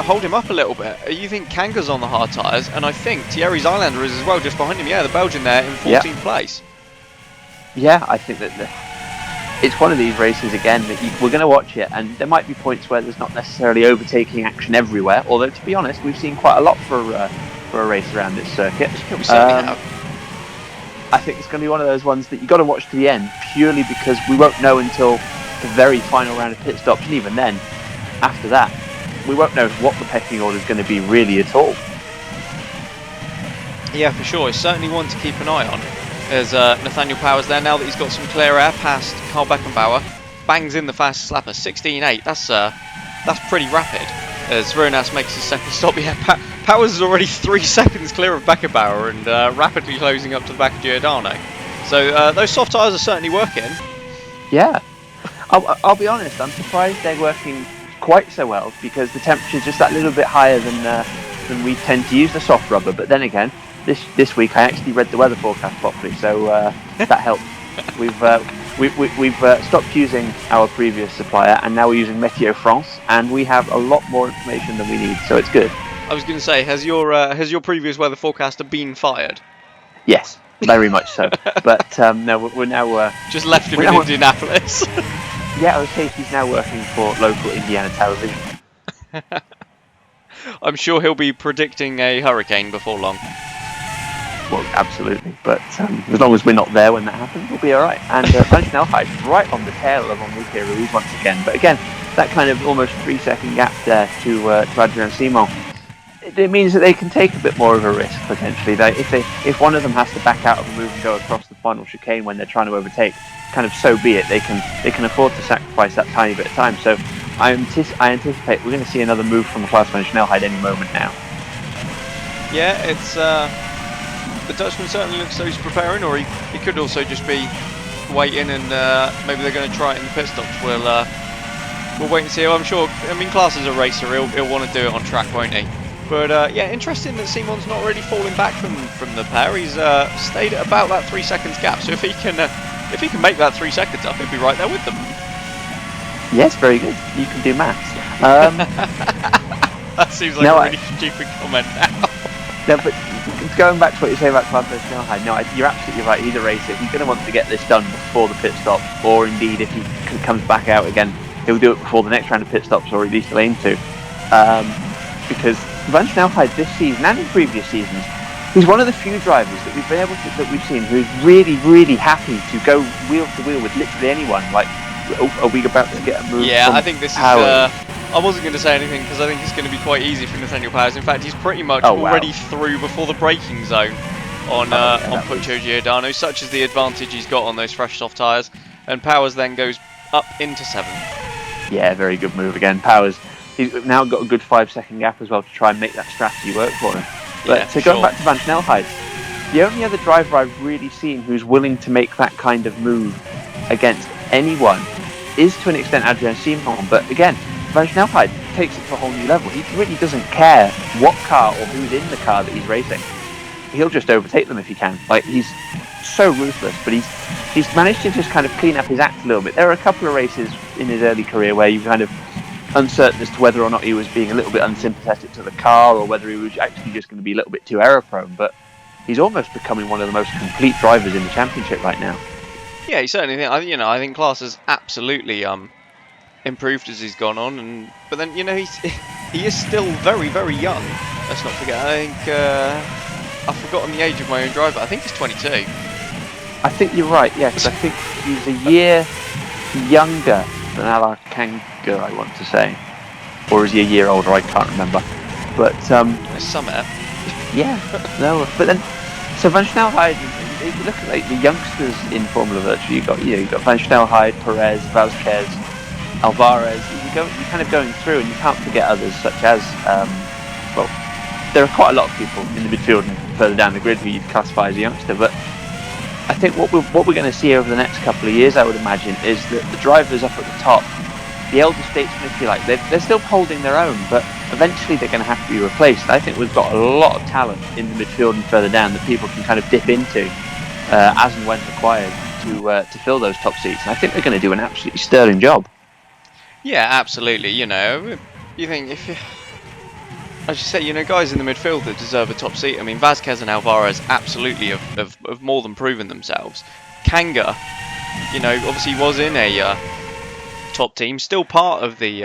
hold him up a little bit. You think Kanga's on the hard tyres, and I think Thierry Zylander is as well, just behind him. Yeah, the Belgian there in 14th place. Yeah, I think that it's one of these races again that we're going to watch it, and there might be points where there's not necessarily overtaking action everywhere. Although, to be honest, we've seen quite a lot for a race around this circuit. We certainly have. I think it's going to be one of those ones that you got to watch to the end, purely because we won't know until the very final round of pit stops, and even then, after that, we won't know what the pecking order is going to be really at all. Yeah, for sure. It's certainly one to keep an eye on. There's Nathaniel Powers there now that he's got some clear air past Carl Beckenbauer. Bangs in the fast slapper, 16.8. That's pretty rapid. As Veronas makes his second stop, yeah, Powers is already 3 seconds clear of Beckenbauer and rapidly closing up to the back of Giordano. So those soft tyres are certainly working. Yeah, I'll be honest, I'm surprised they're working quite so well, because the temperature's just that little bit higher than we tend to use the soft rubber. But then again, this week I actually read the weather forecast properly, so that helped. We've stopped using our previous supplier, and now we're using Météo France, and we have a lot more information than we need, so it's good. I was going to say, has your previous weather forecaster been fired? Yes, very much so. But no, we're now just left him in Indianapolis. Yeah, I would say he's now working for local Indiana television. I'm sure he'll be predicting a hurricane before long. Well, absolutely, but as long as we're not there when that happens, we'll be alright. And French Nelhide right on the tail of Enrique Ruiz once again. But again, that kind of almost 3-second gap there to Adrian Simon, it means that they can take a bit more of a risk, potentially. If one of them has to back out of a move and go across the final chicane when they're trying to overtake, kind of so be it. They can afford to sacrifice that tiny bit of time. So I anticipate we're going to see another move from Klaus van Snelheid any moment now. Yeah, it's the Dutchman certainly looks as though he's preparing, or he could also just be waiting and maybe they're going to try it in the pit stops. We'll wait and see. I'm sure. I mean, Klaas is a racer. He'll want to do it on track, won't he? But yeah, interesting that Simon's not really falling back from the pair. He's stayed at about that 3 seconds gap. So if he can make that 3 seconds up, he'll be right there with them. Yes, very good. You can do maths. That seems like a really stupid comment now. No, but going back to what you say about Klaas Schnellheid, no, you're absolutely right. He's a racer. He's going to want to get this done before the pit stop, or indeed, if he comes back out again, he'll do it before the next round of pit stops, or at least he'll aim to. Because Van Schnellheid this season and in previous seasons, he's one of the few drivers that we've seen who's really, really happy to go wheel to wheel with literally anyone. Like, are we about to get a move? Yeah, from I think this Powers? is. I wasn't going to say anything because I think it's going to be quite easy for Nathaniel Powers. In fact, he's pretty much already through before the braking zone on Puccio Giordano, such as the advantage he's got on those fresh soft tyres. And Powers then goes up into 7th. Yeah, very good move again. Powers, he's now got a good 5 second gap as well to try and make that strategy work for him. But Yeah, so going back to Van Schnellheid, the only other driver I've really seen who's willing to make that kind of move against anyone is to an extent Adrian Simon. But again, Van Schnellheid takes it to a whole new level. He really doesn't care what car or who's in the car that he's racing. He'll just overtake them if he can. Like, he's so ruthless, but he's managed to just kind of clean up his act a little bit. There are a couple of races in his early career where you kind of uncertain as to whether or not he was being a little bit unsympathetic to the car, or whether he was actually just going to be a little bit too error prone. But he's almost becoming one of the most complete drivers in the championship right now. Yeah, he certainly. I think Klaas has absolutely improved as he's gone on, but then he is still very, very young. Let's not forget. I think I've forgotten the age of my own driver. I think he's 22. I think you're right. Yeah, because I think he's a year younger than Alain Kanga, I want to say, or is he a year older? I can't remember. But There's some there. yeah, no. But then, so Van Schnellheid. If you look at like the youngsters in Formula Virtual, you got Van Schnellheid, Perez, Vasquez, Alvarez. You're kind of going through, and you can't forget others such as there are quite a lot of people in the midfield and further down the grid who you'd classify as a youngster. But I think what we're going to see over the next couple of years, I would imagine, is that the drivers up at the top, the elder statesmen, if you like, they're still holding their own, but eventually they're going to have to be replaced. I think we've got a lot of talent in the midfield and further down that people can kind of dip into as and when required to fill those top seats. And I think they're going to do an absolutely sterling job. Yeah, absolutely. You think as you say, guys in the midfield that deserve a top seat. I mean, Vasquez and Alvarez absolutely have more than proven themselves. Kanga, obviously was in a top team, still part of the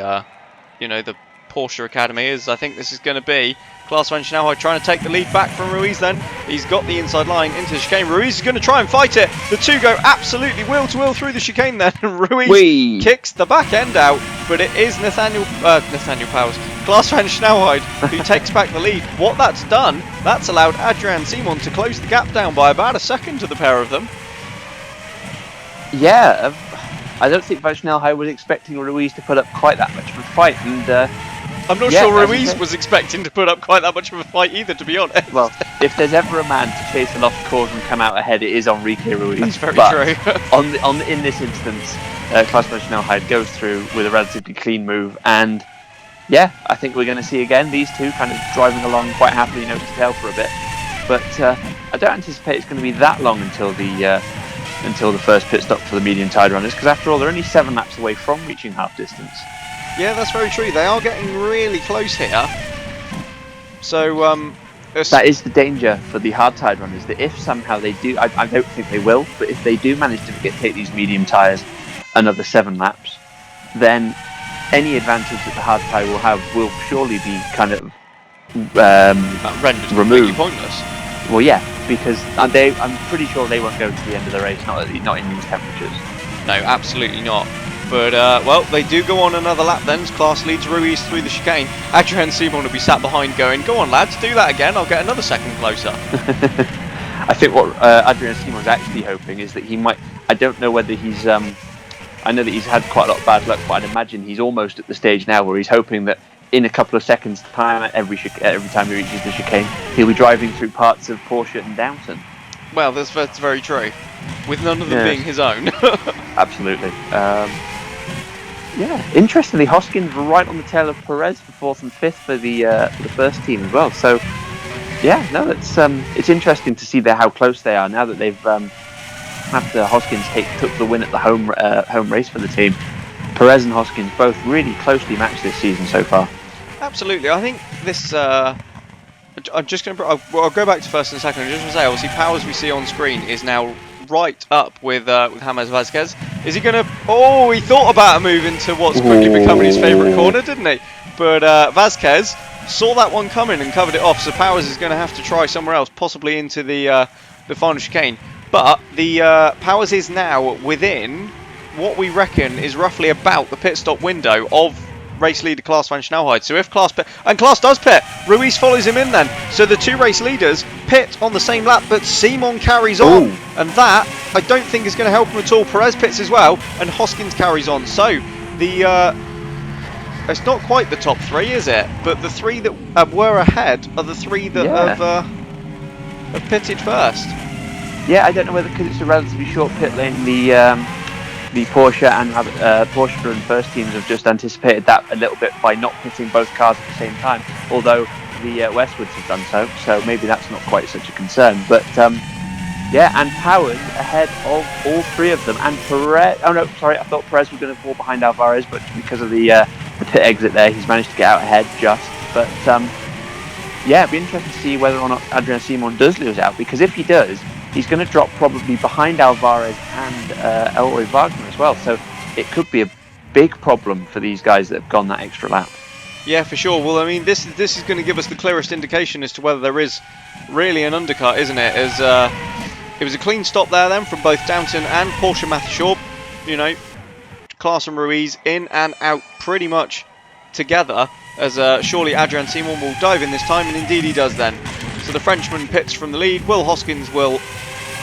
the Porsche Academy. I think this is going to be Klaas Van Schnellheid trying to take the lead back from Ruiz. Then he's got the inside line into the chicane. Ruiz is going to try and fight it. The two go absolutely wheel to wheel through the chicane. Then Ruiz kicks the back end out, but it is Nathaniel Powers, Klaas Van Schnellheid, who takes back the lead. What that's done, that's allowed Adrian Simon to close the gap down by about a second to the pair of them. Yeah, I don't think Van Schnellheid was expecting Ruiz to put up quite that much of a fight, and I'm not sure Ruiz was expecting to put up quite that much of a fight either, to be honest. Well, if there's ever a man to chase a lost cause and come out ahead, it is Enrique Ruiz. That's very true. In this instance, Klaas Van Schnellheid goes through with a relatively clean move, and yeah, I think we're going to see again these two kind of driving along quite happily, nose to tail for a bit. But I don't anticipate it's going to be that long until the first pit stop for the medium tide runners, because after all, they're only 7 laps away from reaching half distance. Yeah, that's very true. They are getting really close here. So that is the danger for the hard tide runners, that if somehow they do, I don't think they will, but if they do manage to take these medium tyres another 7 laps, then any advantage that the hard tide will have will surely be kind of rendered removed. Pointless. Well, yeah, because I'm pretty sure they won't go to the end of the race, not in these temperatures. No, absolutely not. But, they do go on another lap then. Klaas leads Ruiz through the chicane. Adrian Simon will be sat behind going, go on lads, do that again, I'll get another second closer. I think what Adrian Simon's actually hoping is that he might, I don't know whether he's, I know that he's had quite a lot of bad luck, but I'd imagine he's almost at the stage now where he's hoping that in a couple of seconds time every time he reaches the chicane, he'll be driving through parts of Porsche and Downton. Well, that's very true. With none of them being his own. Absolutely. Yeah. Interestingly, Hoskins were right on the tail of Perez for 4th and 5th for the first team as well. So, yeah, no, it's interesting to see how close they are now that they've after Hoskins took the win at the home race for the team. Perez and Hoskins both really closely matched this season so far. Absolutely. I think this. I'm just going to. I'll go back to first and second. I just want to say, obviously, Powers we see on screen is now right up with James Vasquez. Is he going to? Oh, he thought about a move into what's quickly becoming his favourite corner, didn't he? But Vasquez saw that one coming and covered it off. So Powers is going to have to try somewhere else, possibly into the final chicane. But the Powers is now within what we reckon is roughly about the pit stop window of race leader Klaas van Snelheid. So if Klaas pit, and Klaas does pit, Ruiz follows him in then. So the two race leaders pit on the same lap, but Simon carries on. And that, I don't think is going to help him at all. Perez pits as well, and Hoskins carries on. So the it's not quite the top three, is it? But the three that were ahead are the three that have pitted first. Yeah, I don't know whether because it's a relatively short pit lane, the Porsche and Porsche and first teams have just anticipated that a little bit by not pitting both cars at the same time. Although the Westwoods have done so maybe that's not quite such a concern. But yeah, and Powers ahead of all three of them, and Perez. Oh no, sorry, I thought Perez was going to fall behind Alvarez, but because of the pit exit there, he's managed to get out ahead just. But yeah, it'd be interesting to see whether or not Adrian Simon does lose out, because if he does, he's going to drop probably behind Alvarez and Elroy Wagner as well. So it could be a big problem for these guys that have gone that extra lap. Yeah, for sure. Well, I mean, this is going to give us the clearest indication as to whether there is really an undercut, isn't it? As it was a clean stop there then from both Downton and Porsche Mathieu. You know, Klaas and Ruiz in and out pretty much together. As surely Adrian Simon will dive in this time, and indeed he does then. So the Frenchman pits from the lead. Will Hoskins will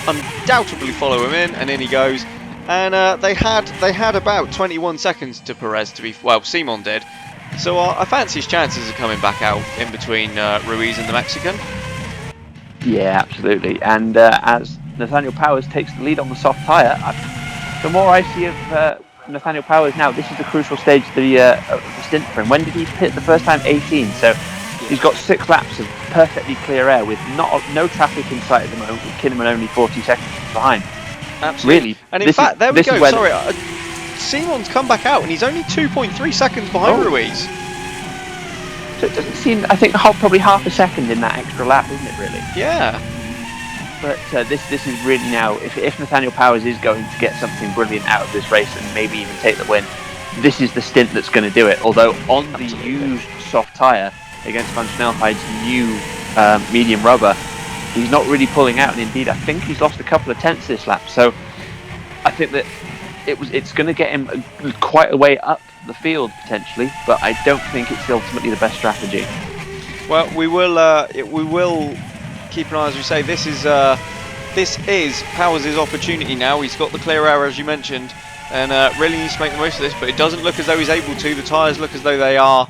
undoubtedly follow him in, and in he goes. And they had about 21 seconds to Perez to be, well, Simon did. So I fancy his chances of coming back out in between Ruiz and the Mexican. Yeah, absolutely. And as Nathaniel Powers takes the lead on the soft tyre, the more I see of Nathaniel Powers now, this is the crucial stage of the stint for him. When did he pit the first time? 18. So he's got 6 laps of perfectly clear air with no traffic in sight at the moment, with Kinnaman only 40 seconds behind. Absolutely. Really, and in fact, there we go. Sorry, Simon's come back out, and he's only 2.3 seconds behind Ruiz. So it doesn't seem, I think, probably half a second in that extra lap, isn't it, really? Yeah. But this is really now, if Nathaniel Powers is going to get something brilliant out of this race and maybe even take the win, this is the stint that's going to do it. Although on the used soft tyre against Van Snelheid's new medium rubber, he's not really pulling out, and indeed I think he's lost a couple of tenths this lap. So I think that it's going to get him quite a way up the field potentially, but I don't think it's ultimately the best strategy. Well, we will keep an eye, as we say. This is Powers' opportunity now. He's got the clear air, as you mentioned, and really needs to make the most of this, but it doesn't look as though he's able to. The tyres look as though they are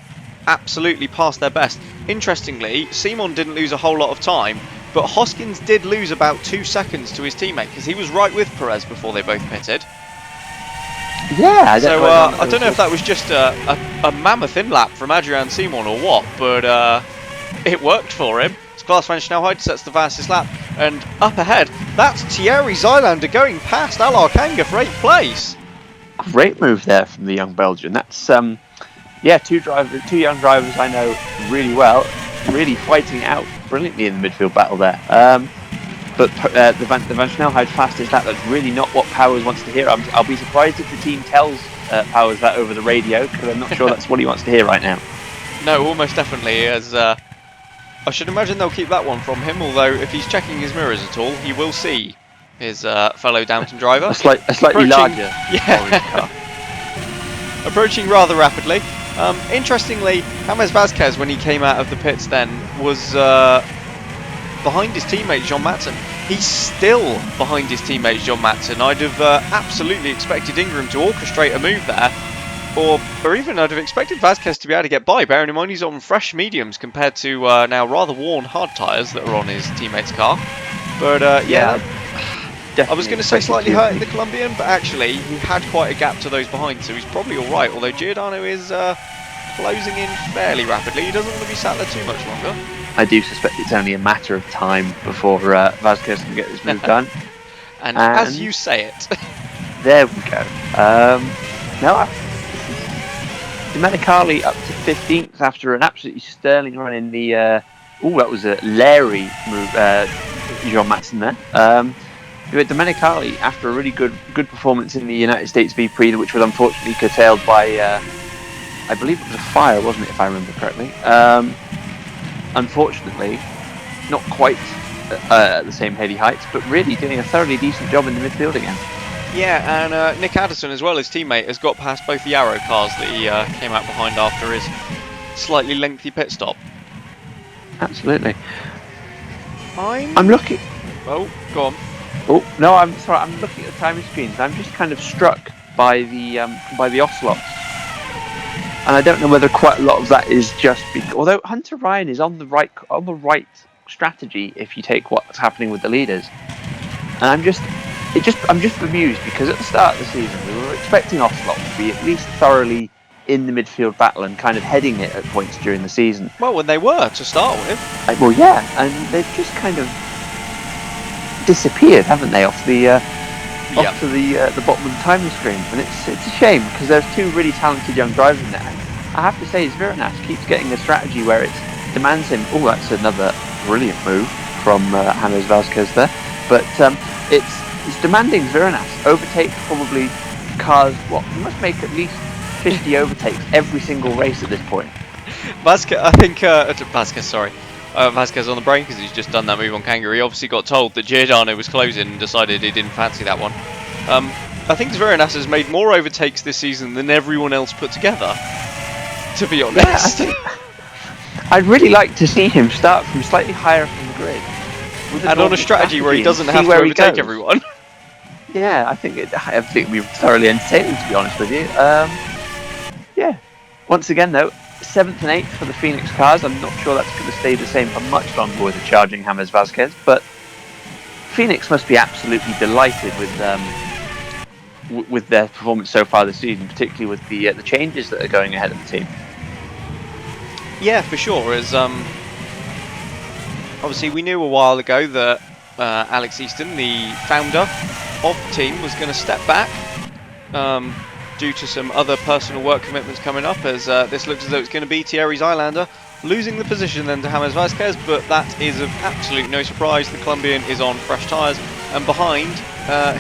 absolutely past their best. Interestingly, Simon didn't lose a whole lot of time, but Hoskins did lose about 2 seconds to his teammate, because he was right with Perez before they both pitted. Yeah, I don't know if that was just a mammoth in-lap from Adrian Simon or what, but it worked for him. Klaas van Snelheid sets the fastest lap, and up ahead, that's Thierry Zylander going past Alar Kanga for 8th place. Great move there from the young Belgian. That's two young drivers I know really well, really fighting out brilliantly in the midfield battle there. But the Van Snelheid fastest lap, that's really not what Powers wants to hear. I'll be surprised if the team tells Powers that over the radio, because I'm not sure that's what he wants to hear right now. No, almost definitely, as I should imagine they'll keep that one from him, although if he's checking his mirrors at all, he will see his fellow Downton driver. a slightly larger car. Approaching rather rapidly. Interestingly, James Vasquez, when he came out of the pits then, was behind his teammate John Matson. He's still behind his teammate John Matson. I'd have absolutely expected Ingram to orchestrate a move there, or even I'd have expected Vasquez to be able to get by, bearing in mind he's on fresh mediums compared to now rather worn hard tyres that are on his teammate's car. But I was going to say slightly hurting the Colombian, but actually he had quite a gap to those behind, so he's probably alright, although Giordano is closing in fairly rapidly. He doesn't want to be sat there too much longer. I do suspect it's only a matter of time before Vasquez can get this move done. and as you say it. There we go. Domenicali up to 15th after an absolutely sterling run in the... that was a Larry move, Jean Matson there. Domenicali, after a really good performance in the United States V-Prix, which was unfortunately curtailed by, I believe it was a fire, wasn't it, if I remember correctly? Unfortunately, not quite at the same heady heights, but really doing a thoroughly decent job in the midfield again. Yeah, and Nick Addison as well, his teammate, has got past both the Arrow cars that he came out behind after his slightly lengthy pit stop. Absolutely. I'm looking... Oh, go on. Oh, no, I'm sorry, I'm looking at the timing screens. I'm just kind of struck by the Ocelots. And I don't know whether quite a lot of that is just because... Although Hunter Ryan is on the right strategy if you take what's happening with the leaders. And I'm just bemused because at the start of the season we were expecting Ocelot to be at least thoroughly in the midfield battle and kind of heading it at points during the season. Well, when they were to start with. Well, yeah, and they've just kind of disappeared, haven't they, off to the bottom of the timing screen? And it's a shame because there's two really talented young drivers in there. I have to say, Zviranas keeps getting a strategy where it demands him. Oh, that's another brilliant move from James Vasquez there, but it's demanding Zviranas overtake probably cars. What, he must make at least 50 overtakes every single race at this point. Vasquez on the brain because he's just done that move on Kangaroo. He obviously got told that Giordano was closing and decided he didn't fancy that one. I think Zviranas has made more overtakes this season than everyone else put together, to be honest. Yeah, I'd really like to see him start from slightly higher from the grid. And on a strategy where he doesn't have to overtake everyone. Yeah, I think it'd be thoroughly entertaining, to be honest with you. Yeah. Once again, though, 7th and 8th for the Phoenix cars. I'm not sure that's going to stay the same for much longer with the charging James Vasquez, but Phoenix must be absolutely delighted with their performance so far this season, particularly with the changes that are going ahead of the team. Yeah, for sure. As obviously we knew a while ago that Alex Easton, the founder of the team, was going to step back due to some other personal work commitments coming up, as this looks as though it's going to be Thierry Zylander losing the position then to James Vasquez, but that is of absolute no surprise. The Colombian is on fresh tyres, and behind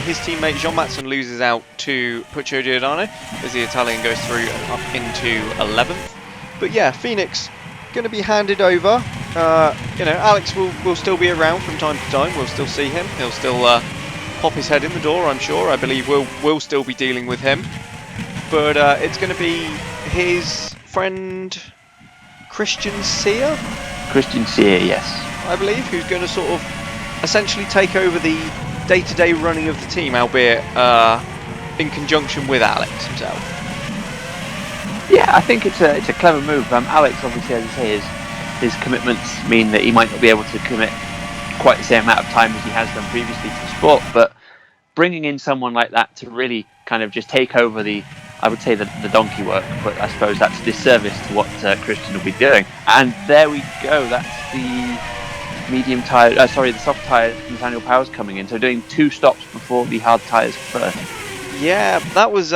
his teammate Jean Matson loses out to Puccio Giordano as the Italian goes through and up into 11th. But yeah, Phoenix going to be handed over. Alex will still be around from time to time. We'll still see him. He'll still pop his head in the door, I'm sure. I believe we'll still be dealing with him. But it's going to be his friend Christian Sear? Christian Sear, yes. I believe, who's going to sort of essentially take over the day-to-day running of the team, albeit in conjunction with Alex himself. Yeah, I think it's a clever move. Alex, obviously, as I say, his commitments mean that he might not be able to commit quite the same amount of time as he has done previously to the sport, but bringing in someone like that to really kind of just take over the donkey work, but I suppose that's a disservice to what Christian will be doing. And there we go, that's the the soft tyre Nathaniel Powers coming in, so doing 2 stops before the hard tyres first. Yeah, that was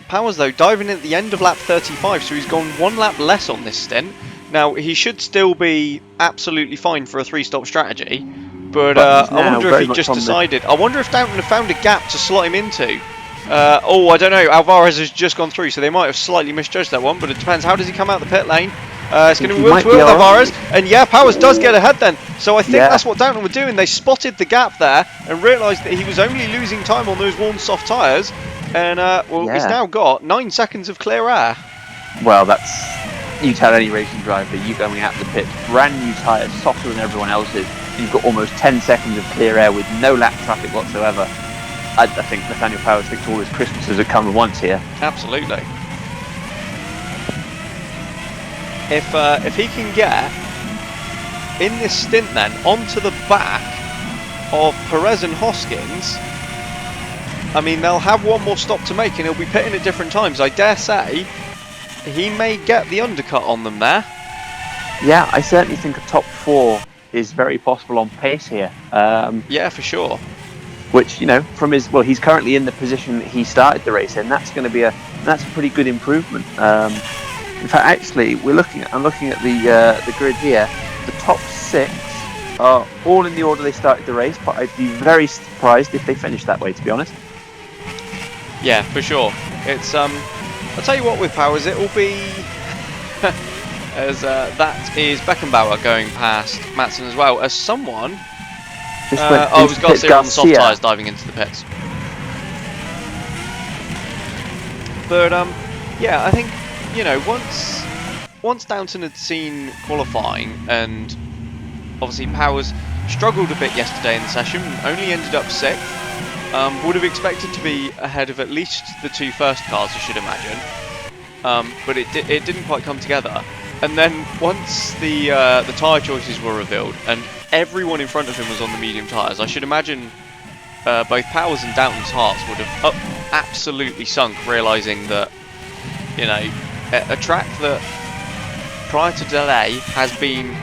Powers though, diving in at the end of lap 35, so he's gone 1 lap less on this stint. Now, he should still be absolutely fine for a 3-stop strategy, but I wonder if he just decided... I wonder if Downton have found a gap to slot him into. I don't know, Alvarez has just gone through, so they might have slightly misjudged that one, but it depends. How does he come out the pit lane? It's going to be wheel to wheel with Alvarez, and yeah, Powers does get ahead then. So I think that's what Downton were doing. They spotted the gap there and realised that he was only losing time on those worn soft tyres, and he's now got 9 seconds of clear air. Well, that's... You tell any racing driver, you going out the pit, brand new tyres, softer than everyone else's, you've got almost 10 seconds of clear air with no lap traffic whatsoever. I think Nathaniel Powers thinks all his Christmases have come at once here. Absolutely. if he can get in this stint then onto the back of Perez and Hoskins, I mean, they'll have one more stop to make and he'll be pitting at different times. I dare say he may get the undercut on them there. Yeah, I certainly think a top 4 is very possible on pace here. Yeah, for sure. Which, you know, from his, well, he's currently in the position that he started the race in. That's going to be that's a pretty good improvement. In fact, actually, I'm looking at the grid here. The top 6 are all in the order they started the race, but I'd be very surprised if they finished that way, to be honest. Yeah, for sure. It's I'll tell you what, with Powers, it will be as that is Beckenbauer going past Matson as well as someone. It was Garcia on the soft tyres diving into the pits. But yeah, I think, you know, once Downton had seen qualifying, and obviously Powers struggled a bit yesterday in the session, only ended up 6th. Would have expected to be ahead of at least the 2 first cars, I should imagine. But it didn't quite come together. And then once the tyre choices were revealed and everyone in front of him was on the medium tyres, I should imagine both Powers and Downton's hearts would have absolutely sunk, realising that, you know, a track that prior to delay has been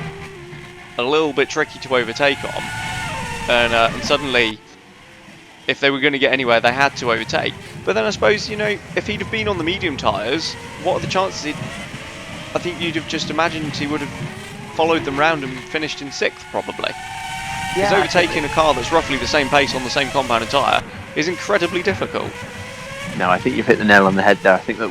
a little bit tricky to overtake on, and suddenly, if they were going to get anywhere, they had to overtake. But then I suppose, you know, if he'd have been on the medium tyres, what are the chances? I think you'd have just imagined he would have followed them round and finished in 6th, probably. Because overtaking a car that's roughly the same pace on the same compounded tyre is incredibly difficult. No, I think you've hit the nail on the head there. I think that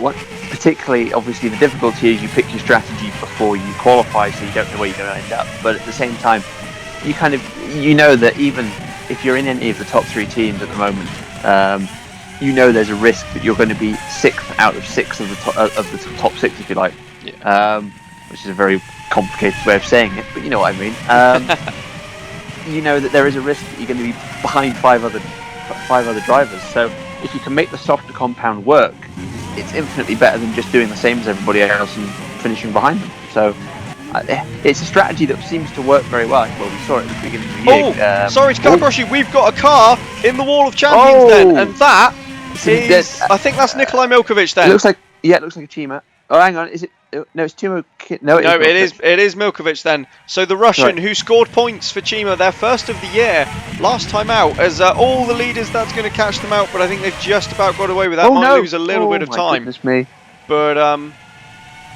particularly, obviously, the difficulty is you pick your strategy before you qualify, so you don't know where you're going to end up. But at the same time, you know that even if you're in any of the top 3 teams at the moment, you know there's a risk that you're going to be 6th out of 6 of the top 6, if you like. Yeah. Which is a very complicated way of saying it, but you know what I mean. You know that there is a risk that you're going to be behind 5 other drivers. So if you can make the softer compound work, it's infinitely better than just doing the same as everybody else and finishing behind them. So it's a strategy that seems to work very well. Well, we saw it at the beginning of the year. Sorry to cut across you. We've got a car in the Wall of Champions then, and that is, I think that's Nikolai Milkovic then. It looks like a Chima. Oh, hang on, is it? No, it's Timo. No, it is Milkovic then. So the Russian who scored points for Chima, their first of the year, last time out, as all the leaders, that's going to catch them out. But I think they've just about got away with that. Might lose a little bit of time. Goodness me.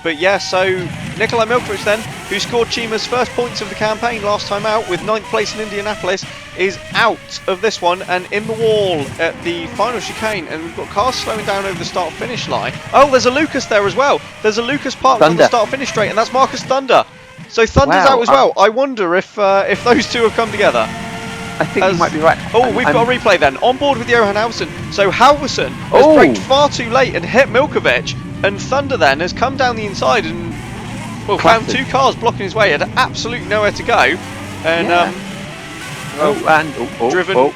But yeah, so Nikolai Milkovic then, who scored Chima's first points of the campaign last time out with 9th place in Indianapolis, is out of this one and in the wall at the final chicane. And we've got cars slowing down over the start-finish line. Oh, there's a Lucas there as well. There's a Lucas parked on the start-finish straight, and that's Marcus Thunder. So Thunder's out as well. I wonder if those two have come together. I think you might be right. We've got a replay then. On board with Johan Halverson. So Halverson has braked far too late and hit Milkovic. And Thunder then has come down the inside and found 2 cars blocking his way. Had absolutely nowhere to go. And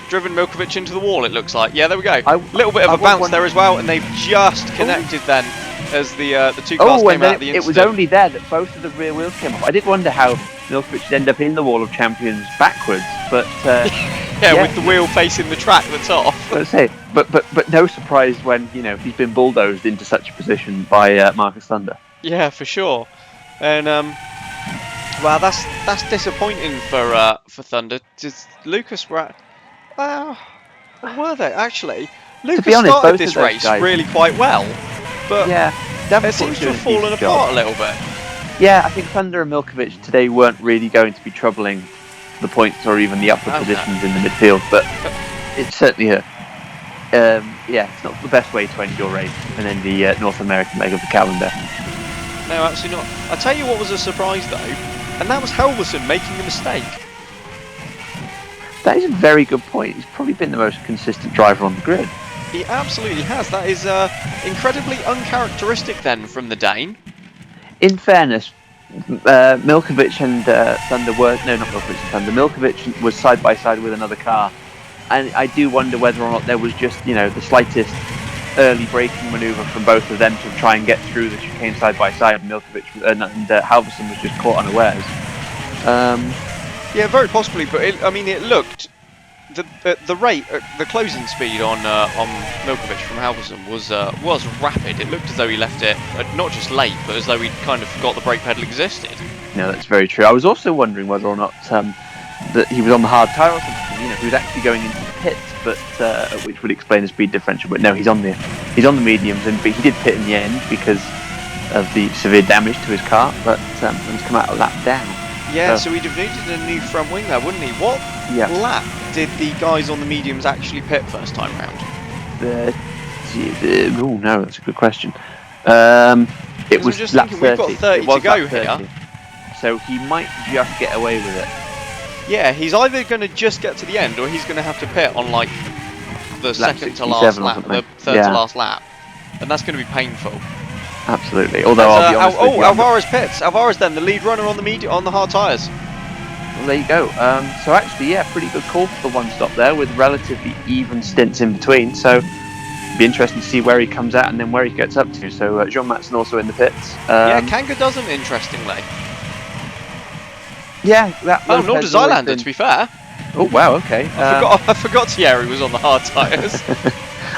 driven Milkovic into the wall, it looks like. Yeah, there we go. A little bit of a bounce there as well. And they've just connected then as the 2 cars came out of the incident. It was only there that both of the rear wheels came off. I did wonder how Milkovic would end up in the Wall of Champions backwards, but with the wheel facing the track that's off. Let's say, but no surprise when he's been bulldozed into such a position by Marcus Thunder. Yeah, for sure. And well, that's disappointing for Thunder. Lucas were they actually? Lucas started this race really quite well, but it seems to have fallen apart a little bit. Yeah, I think Thunder and Milkovic today weren't really going to be troubling the points or even the upper positions in the midfield, but it's certainly it's not the best way to end your race and then the North American leg of the calendar. No, absolutely not. I'll tell you what was a surprise though, and that was Halverson making a mistake. That is a very good point. He's probably been the most consistent driver on the grid. He absolutely has. That is incredibly uncharacteristic then from the Dane. In fairness, Milkovic and Thunder were... No, not Milkovic and Thunder. Milkovic was side by side with another car. And I do wonder whether or not there was just, the slightest early braking manoeuvre from both of them to try and get through the chicane side by side. Milkovic and Halverson was just caught unawares. Yeah, very possibly, but it looked the rate, the closing speed on Milkovic from Halverson was rapid. It looked as though he left it not just late, but as though he kind of forgot the brake pedal existed. No, that's very true. I was also wondering whether or not that he was on the hard tyre or something. He was actually going into the pits, but which would explain the speed differential. But no, he's on the mediums, but he did pit in the end because of the severe damage to his car. But he's come out a lap down. Yeah, so he'd have needed a new front wing there, wouldn't he? What lap did the guys on the mediums actually pit first time round? Oh no, that's a good question. It was just lap thinking, 30. We've got 30 to go here. So he might just get away with it. Yeah, he's either going to just get to the end, or he's going to have to pit on like the second to last lap, the third to last lap, and that's going to be painful. Absolutely. Although I'll be honest with you, Alvarez pits. Alvarez then the lead runner on the hard tyres. Well, there you go. So actually, yeah, pretty good call for the one stop there, with relatively even stints in between. So it'll be interesting to see where he comes out and then where he gets up to. So Jean Matson also in the pits. Kanga doesn't, interestingly. Yeah, nor does Islander, to be fair. Oh wow, okay. I forgot Thierry was on the hard tyres.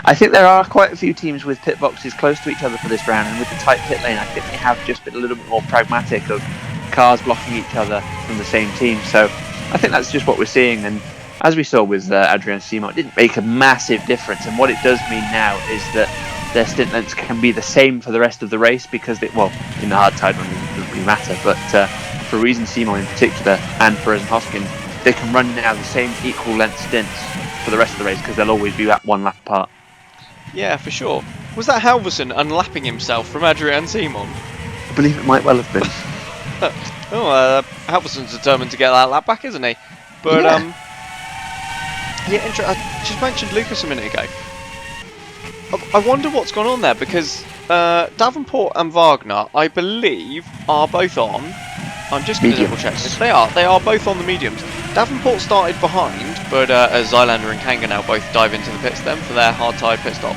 I think there are quite a few teams with pit boxes close to each other for this round, and with the tight pit lane, I think they have just been a little bit more pragmatic of cars blocking each other from the same team. So I think that's just what we're seeing, and as we saw with Adrian Simon, it didn't make a massive difference, and what it does mean now is that their stint lengths can be the same for the rest of the race, because in the hard tide run it doesn't really matter, but for reason Simon in particular, and Perez and Hoskins, they can run now the same equal length stints for the rest of the race, because they'll always be at one lap apart. Yeah, for sure. Was that Halverson unlapping himself from Adrian Simon? I believe it might well have been. Halverson's determined to get that lap back, isn't he? But I just mentioned Lucas a minute ago. I wonder what's gone on there, because Davenport and Wagner, I believe, are both on. I'm just going to double check this. They are both on the mediums. Davenport started behind, but as Zylander and Kanga now both dive into the pits then for their hard tyre pit stop.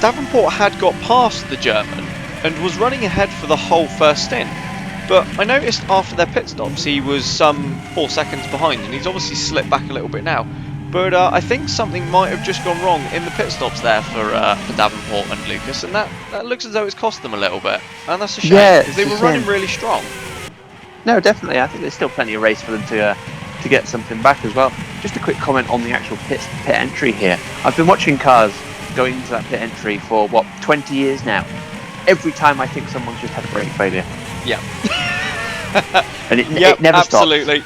Davenport had got past the German and was running ahead for the whole first stint. But I noticed after their pit stops he was some 4 seconds behind, and he's obviously slipped back a little bit now. But I think something might have just gone wrong in the pit stops there for Davenport and Lucas, and that looks as though it's cost them a little bit. And that's a shame, because they were running really strong. No, definitely. I think there's still plenty of race for them to get something back as well. Just a quick comment on the actual pit entry here. I've been watching cars going into that pit entry for 20 years now. Every time I think someone's just had a brake failure. Yeah. And it never stops. Absolutely.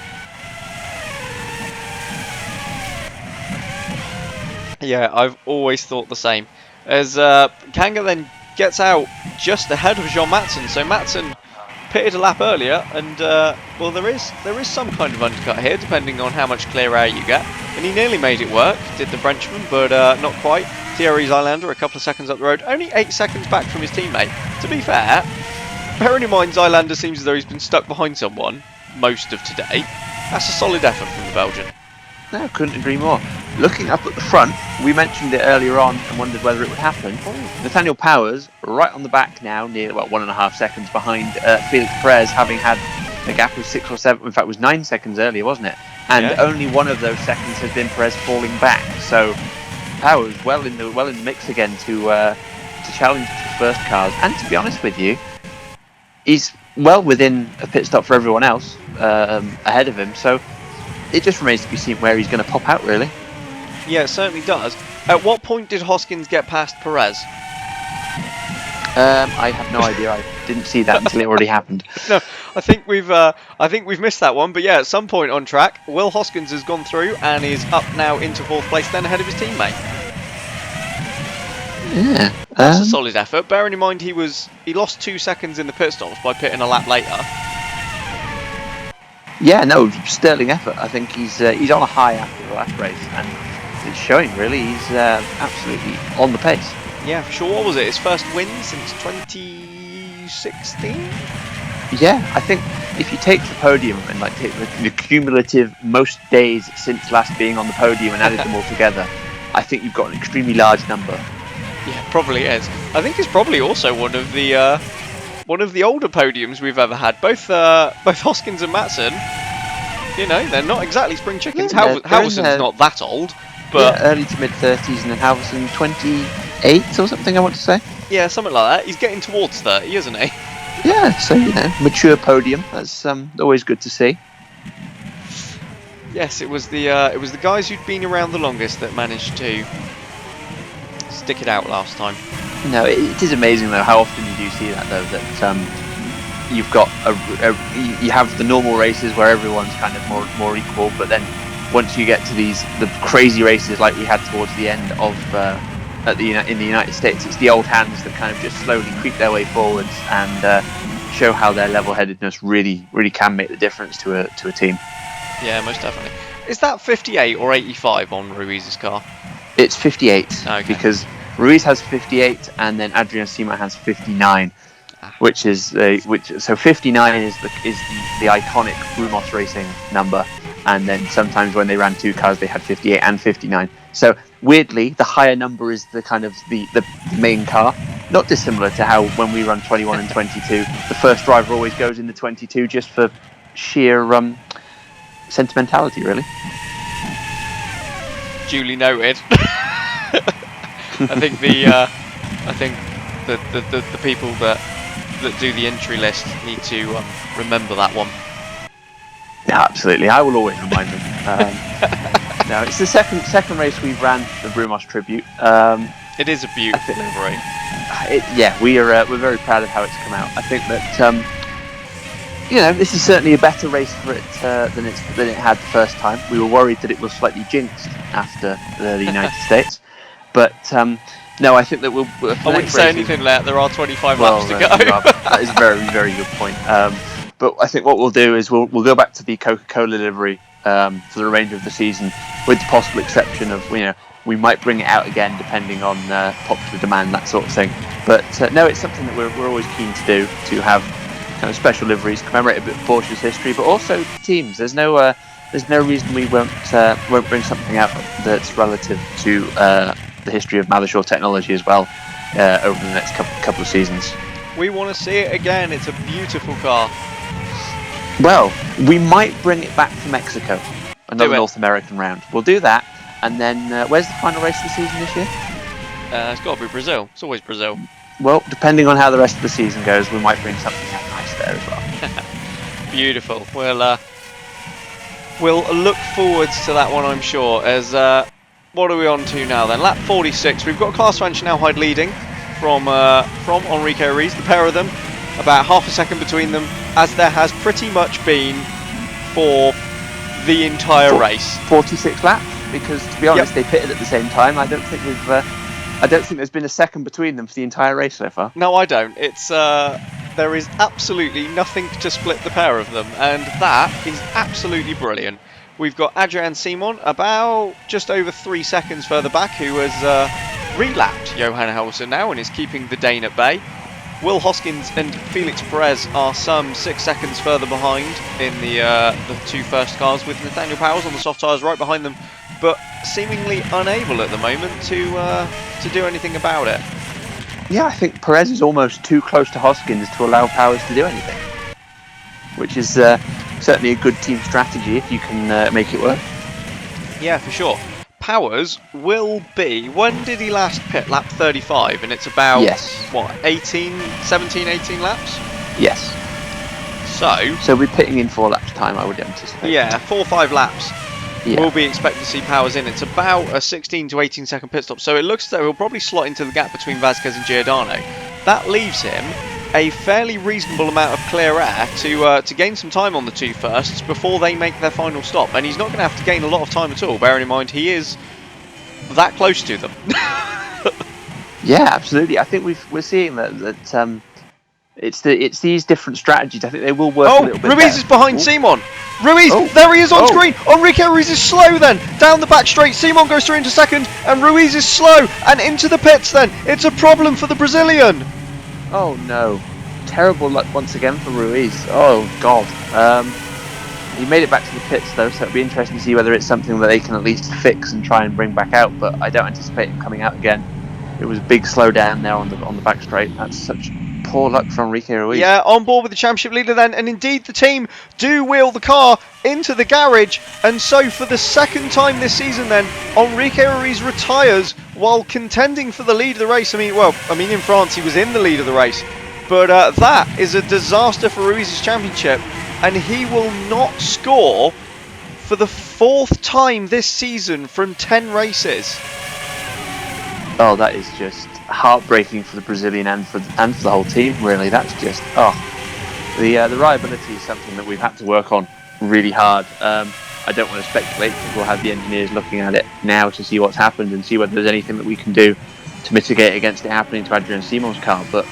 Yeah, I've always thought the same. As Kanga then gets out just ahead of Jean Matson, so Matson pitted a lap earlier, and there is some kind of undercut here, depending on how much clear air you get. And he nearly made it work, did the Frenchman, but not quite. Thierry Zylander a couple of seconds up the road, only 8 seconds back from his teammate. To be fair, bearing in mind Zylander seems as though he's been stuck behind someone most of today, that's a solid effort from the Belgian. No, couldn't agree more. Looking up at the front, we mentioned it earlier on and wondered whether it would happen. Nathaniel Powers, right on the back now, near 1.5 seconds behind Felix Perez, having had a gap of 6 or 7, in fact it was 9 seconds earlier, wasn't it? And only one of those seconds has been Perez falling back. So Powers well in the mix again to challenge the first cars. And to be honest with you, he's well within a pit stop for everyone else ahead of him. So it just remains to be seen where he's going to pop out, really. Yeah, it certainly does. At what point did Hoskins get past Perez? I have no idea. I didn't see that until it already happened. No, I think we've missed that one. But yeah, at some point on track, Will Hoskins has gone through and is up now into 4th place, then ahead of his teammate. Yeah, that's a solid effort. Bearing in mind he lost 2 seconds in the pit stops by pitting a lap later. Yeah, no, sterling effort. I think he's on a high after the last race, and it's showing really. He's absolutely on the pace. Yeah, for sure. What was it? His first win since 2016? Yeah, I think if you take the podium and take the cumulative most days since last being on the podium and added them all together, I think you've got an extremely large number. Yeah, probably is. I think it's probably also one of the older podiums we've ever had. Both Hoskins and Matson, they're not exactly spring chickens. Yeah, they're in Halverson's their- not that old, but yeah, early to mid 30s, and then Halverson 28 or something. I want to say. yeah, something like that. He's getting towards 30, isn't he? Yeah, so mature podium. That's always good to see. Yes, it was the guys who'd been around the longest that managed to stick it out last time. No, it is amazing though how often you do see that though. That you've got you have the normal races where everyone's kind of more equal, but then once you get to the crazy races like we had towards the end of in the United States, it's the old hands that kind of just slowly creep their way forwards and show how their level-headedness really can make the difference to a team. Yeah, most definitely. Is that 58 or 85 on Ruiz's car? It's 58 Okay. because Ruiz has 58 and then Adrian Simon has 59, which is so 59 is the iconic Brumos Racing number, and then sometimes when they ran two cars they had 58 and 59. So weirdly, the higher number is the kind of the main car. Not dissimilar to how when we run 21 and 22, the first driver always goes in the 22 just for sheer sentimentality, really. Duly noted. I think the people that do the entry list need to remember that one. Yeah, absolutely. I will always remind them. No, it's the second race we've ran the Brumos tribute. It is a beautiful livery. We're very proud of how it's come out. I think that this is certainly a better race for it than it had the first time. We were worried that it was slightly jinxed after the United States, but no, I think that we'll. I wouldn't say anything later. There are 25 laps to go. That is a very, very good point. But I think what we'll do is we'll go back to the Coca-Cola livery for the remainder of the season, with the possible exception of we might bring it out again depending on popular demand, that sort of thing. But no, it's something that we're always keen to do, to have kind of special liveries, commemorate a bit of Porsche's history, but also teams. There's no reason we won't bring something out that's relative to the history of Mothershore technology as well over the next couple of seasons. We want to see it again. It's a beautiful car. Well, we might bring it back to Mexico, another North American round. We'll do that, and then where's the final race of the season this year? It's got to be Brazil. It's always Brazil. Well, depending on how the rest of the season goes, we might bring something out nice there as well. Beautiful. We'll look forwards to that one, I'm sure. As what are we on to now then? Lap 46. We've got Klaas van Schnelheid leading from Enrique Ruiz. The pair of them, about half a second between them, as there has pretty much been for the entire race. 46 laps, because to be honest, they pitted at the same time. I don't think there's been a second between them for the entire race so far. No, I don't. It's there is absolutely nothing to split the pair of them, and that is absolutely brilliant. We've got Adrian Simon about just over 3 seconds further back, who has relapped Johan Halverson now and is keeping the Dane at bay. Will Hoskins and Felix Perez are some 6 seconds further behind in the two first cars, with Nathaniel Powers on the soft tyres right behind them, but seemingly unable at the moment to do anything about it. Yeah, I think Perez is almost too close to Hoskins to allow Powers to do anything, which is certainly a good team strategy if you can make it work. Yeah, for sure. Powers will be, when did he last pit? Lap 35, and it's about, 17, 18 laps? Yes. So we're pitting in 4 laps time, I would anticipate. Yeah, 4 or 5 laps. Yeah. We'll be expecting to see Powers in. It's about a 16 to 18 second pit stop, so it looks as though he'll probably slot into the gap between Vasquez and Giordano. That leaves him a fairly reasonable amount of clear air to gain some time on the two firsts before they make their final stop, and he's not going to have to gain a lot of time at all, bearing in mind he is that close to them. Yeah, absolutely. I think we're seeing that it's these different strategies. I think they will work a little bit. Ruiz is behind Simon. Ruiz, there he is on screen. Enrique Ruiz is slow then. Down the back straight, Simon goes through into second, and Ruiz is slow, and into the pits then. It's a problem for the Brazilian. Oh no. Terrible luck once again for Ruiz. Oh god. He made it back to the pits though, so it'll be interesting to see whether it's something that they can at least fix and try and bring back out, but I don't anticipate him coming out again. It was a big slowdown there on the back straight. That's such poor luck from Enrique Ruiz. Yeah, on board with the championship leader then, and indeed the team do wheel the car into the garage, and so for the second time this season then, Enrique Ruiz retires while contending for the lead of the race. I mean in France he was in the lead of the race, but that is a disaster for Ruiz's championship, and he will not score for the 4th time this season from 10 races. Oh, that is just heartbreaking for the Brazilian and for the whole team. Really, that's just the reliability is something that we've had to work on really hard. I don't want to speculate because we'll have the engineers looking at it now to see what's happened and see whether there's anything that we can do to mitigate against it happening to Adrian Simon's car. But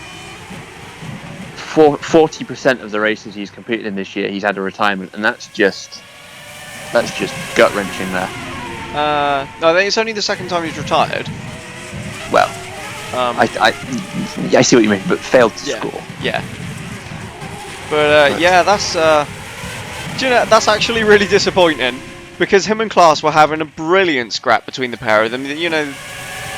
40% of the races he's competed in this year, he's had a retirement, and that's just gut wrenching there. No, I think it's only the second time he's retired. Well, I see what you mean, but failed to score. Yeah. But that's actually really disappointing, because him and Klaas were having a brilliant scrap between the pair of them.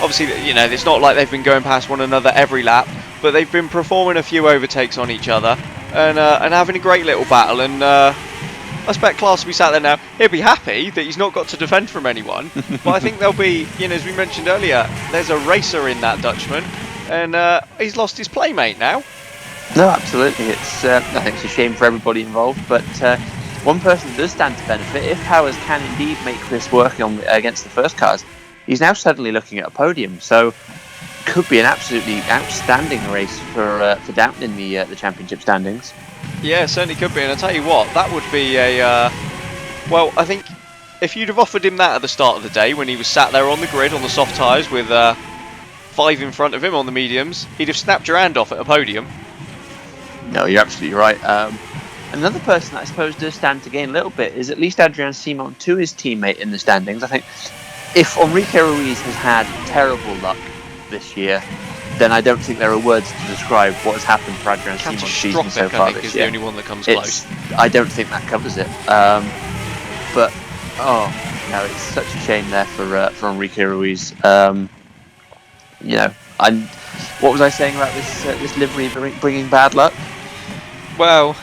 Obviously, it's not like they've been going past one another every lap, but they've been performing a few overtakes on each other and having a great little battle. And I expect Klaas will be sat there now. He'll be happy that he's not got to defend from anyone. But I think there'll be, as we mentioned earlier, there's a racer in that Dutchman, and he's lost his playmate now. No, absolutely. I think it's a shame for everybody involved. But one person does stand to benefit if Powers can indeed make this work against the first cars. He's now suddenly looking at a podium, so could be an absolutely outstanding race for Downton in the championship standings. Yeah, certainly could be, and I'll tell you what, that would be a... I think if you'd have offered him that at the start of the day, when he was sat there on the grid on the soft tyres with 5 in front of him on the mediums, he'd have snapped your hand off at a podium. No, you're absolutely right. Another person that I suppose does stand to gain a little bit is at least Adrian Simon to his teammate in the standings. I think if Enrique Ruiz has had terrible luck this year, then I don't think there are words to describe what has happened for Adrian Simon's season so far I think this is year. the only one that comes close. I don't think that covers it. But it's such a shame there for Enrique Ruiz. What was I saying about this livery bringing bad luck? Well,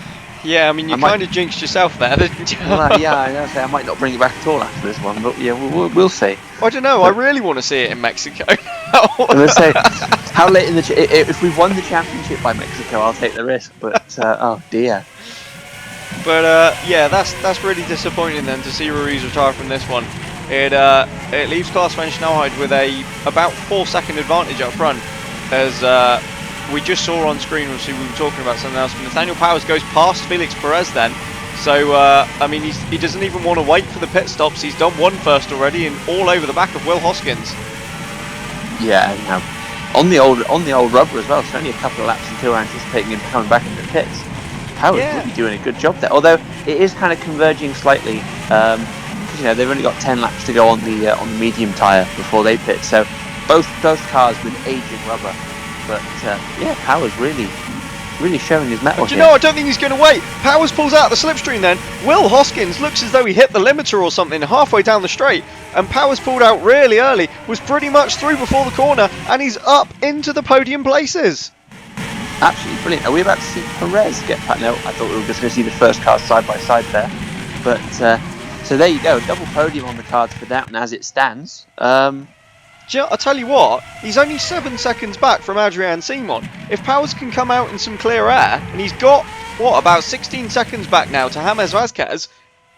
yeah, I mean, you kind of jinxed yourself there, didn't you? Well, I might not bring it back at all after this one, but yeah, we'll see. I don't know. I really want to see it in Mexico. Let's say, how late in if we've won the championship by Mexico, I'll take the risk. But oh dear. But that's really disappointing then to see Ruiz retire from this one. It leaves Klaas van Snelheid with about 4-second advantage up front, as we just saw on screen. Obviously, we were talking about something else. But Nathaniel Powers goes past Felix Perez then. So he doesn't even want to wait for the pit stops. He's done one first already, and all over the back of Will Hoskins. Yeah, on the old rubber as well. It's only a couple of laps until we're anticipating him coming back into the pits. Powers really doing a good job there. Although it is kind of converging slightly, because they've only got 10 laps to go on the medium tyre before they pit. So both cars with aging rubber. But Powers really showing his mettle. Do you know, I don't think he's going to wait. Powers pulls out the slipstream then. Will Hoskins looks as though he hit the limiter or something halfway down the straight, and Powers pulled out really early, was pretty much through before the corner, and he's up into the podium places. Absolutely brilliant. Are we about to see Perez get past? No, I thought we were just going to see the first car side by side there. But so there you go, double podium on the cards for Downton as it stands. I'll tell you what, he's only 7 seconds back from Adrian Simon. If Powers can come out in some clear air, and he's got, about 16 seconds back now to James Vazquez,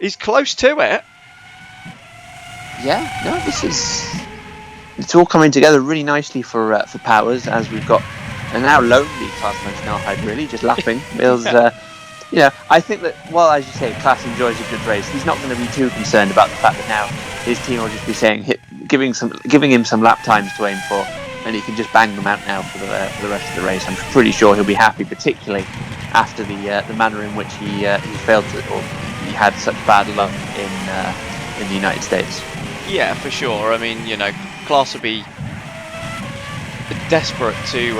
he's close to it. Yeah, no, it's all coming together really nicely for Powers, as we've got a now lonely Klaas van Snelheid really, just laughing. Feels, I think that, as you say, Klaas enjoys a good race. He's not going to be too concerned about the fact that now his team will just be saying, giving him some lap times to aim for, and he can just bang them out now for the rest of the race. I'm pretty sure he'll be happy, particularly after the manner in which he failed to, or he had such bad luck in the United States. Yeah, for sure. I mean, Klaas would be desperate to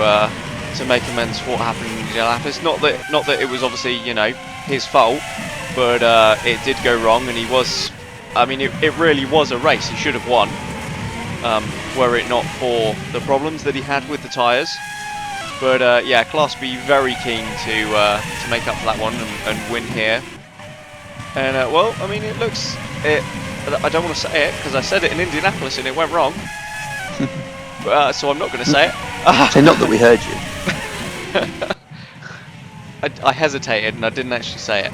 make amends for what happened in Indianapolis. Not that it was obviously his fault, but it did go wrong, and he was. I mean, it really was a race. He should have won. were it not for the problems that he had with the tyres. But yeah, Class B very keen to make up for that one and win here. And well, I mean, it looks I don't want to say it because I said it in Indianapolis and it went wrong. So I'm not going to say it. Say not that we heard you. I hesitated and I didn't actually say it.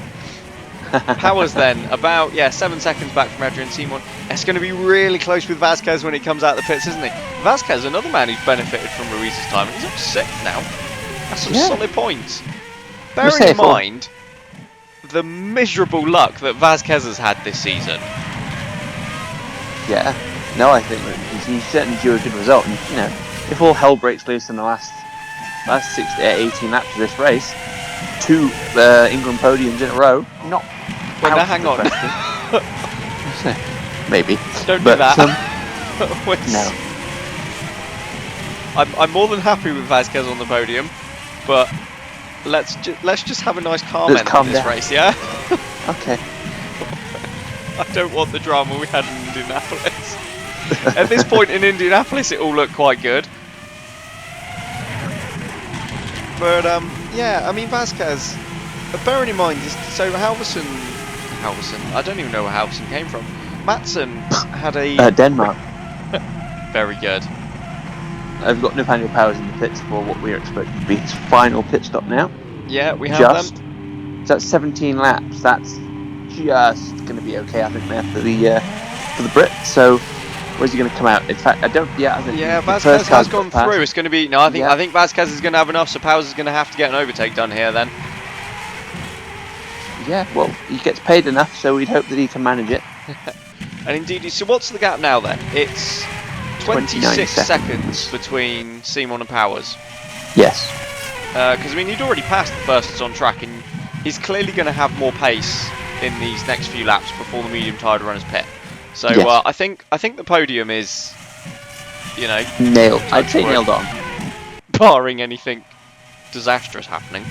Powers then, about 7 seconds back from Adrian Simon. It's going to be really close with Vasquez when he comes out of the pits, isn't he? Vasquez, another man who's benefited from Ruiz's time. He's up 6th now. That's some solid points. Bearing in mind the miserable luck that Vasquez has had this season. Yeah. No, I think that he's certainly due a good result. And, you know, if all hell breaks loose in the last 18 laps of this race, 2 England podiums in a row, not. Well, now hang on. Maybe. Don't do that. No. I'm more than happy with Vasquez on the podium, but let's just have a nice calm end to this race, yeah? Okay. I don't want the drama we had in Indianapolis. At this point in Indianapolis, it all looked quite good. But yeah, I mean Vasquez. Bearing in mind, so Halverson, I don't even know where Halverson came from. Matson had a Denmark. Very good. I've got Nathaniel Powers in the pits for what we are expecting to be his final pit stop now. Yeah, we have them. So that's 17 laps. That's just going to be okay, I think, there for the Brit. So where's he going to come out? In fact, I don't. Yeah, I think Vasquez has gone through. It's going to be I think Vasquez is going to have enough. So Powers is going to have to get an overtake done here then. Yeah, well, he gets paid enough, so we'd hope that he can manage it. And indeed, so what's the gap now then? It's 26 seconds between Simon and Powers. Yes. Because I mean, he'd already passed the firsts on track, and he's clearly going to have more pace in these next few laps before the medium-tyred runners pit. So yes. I think the podium is, you know, nailed. I'd say nailed on, barring anything disastrous happening.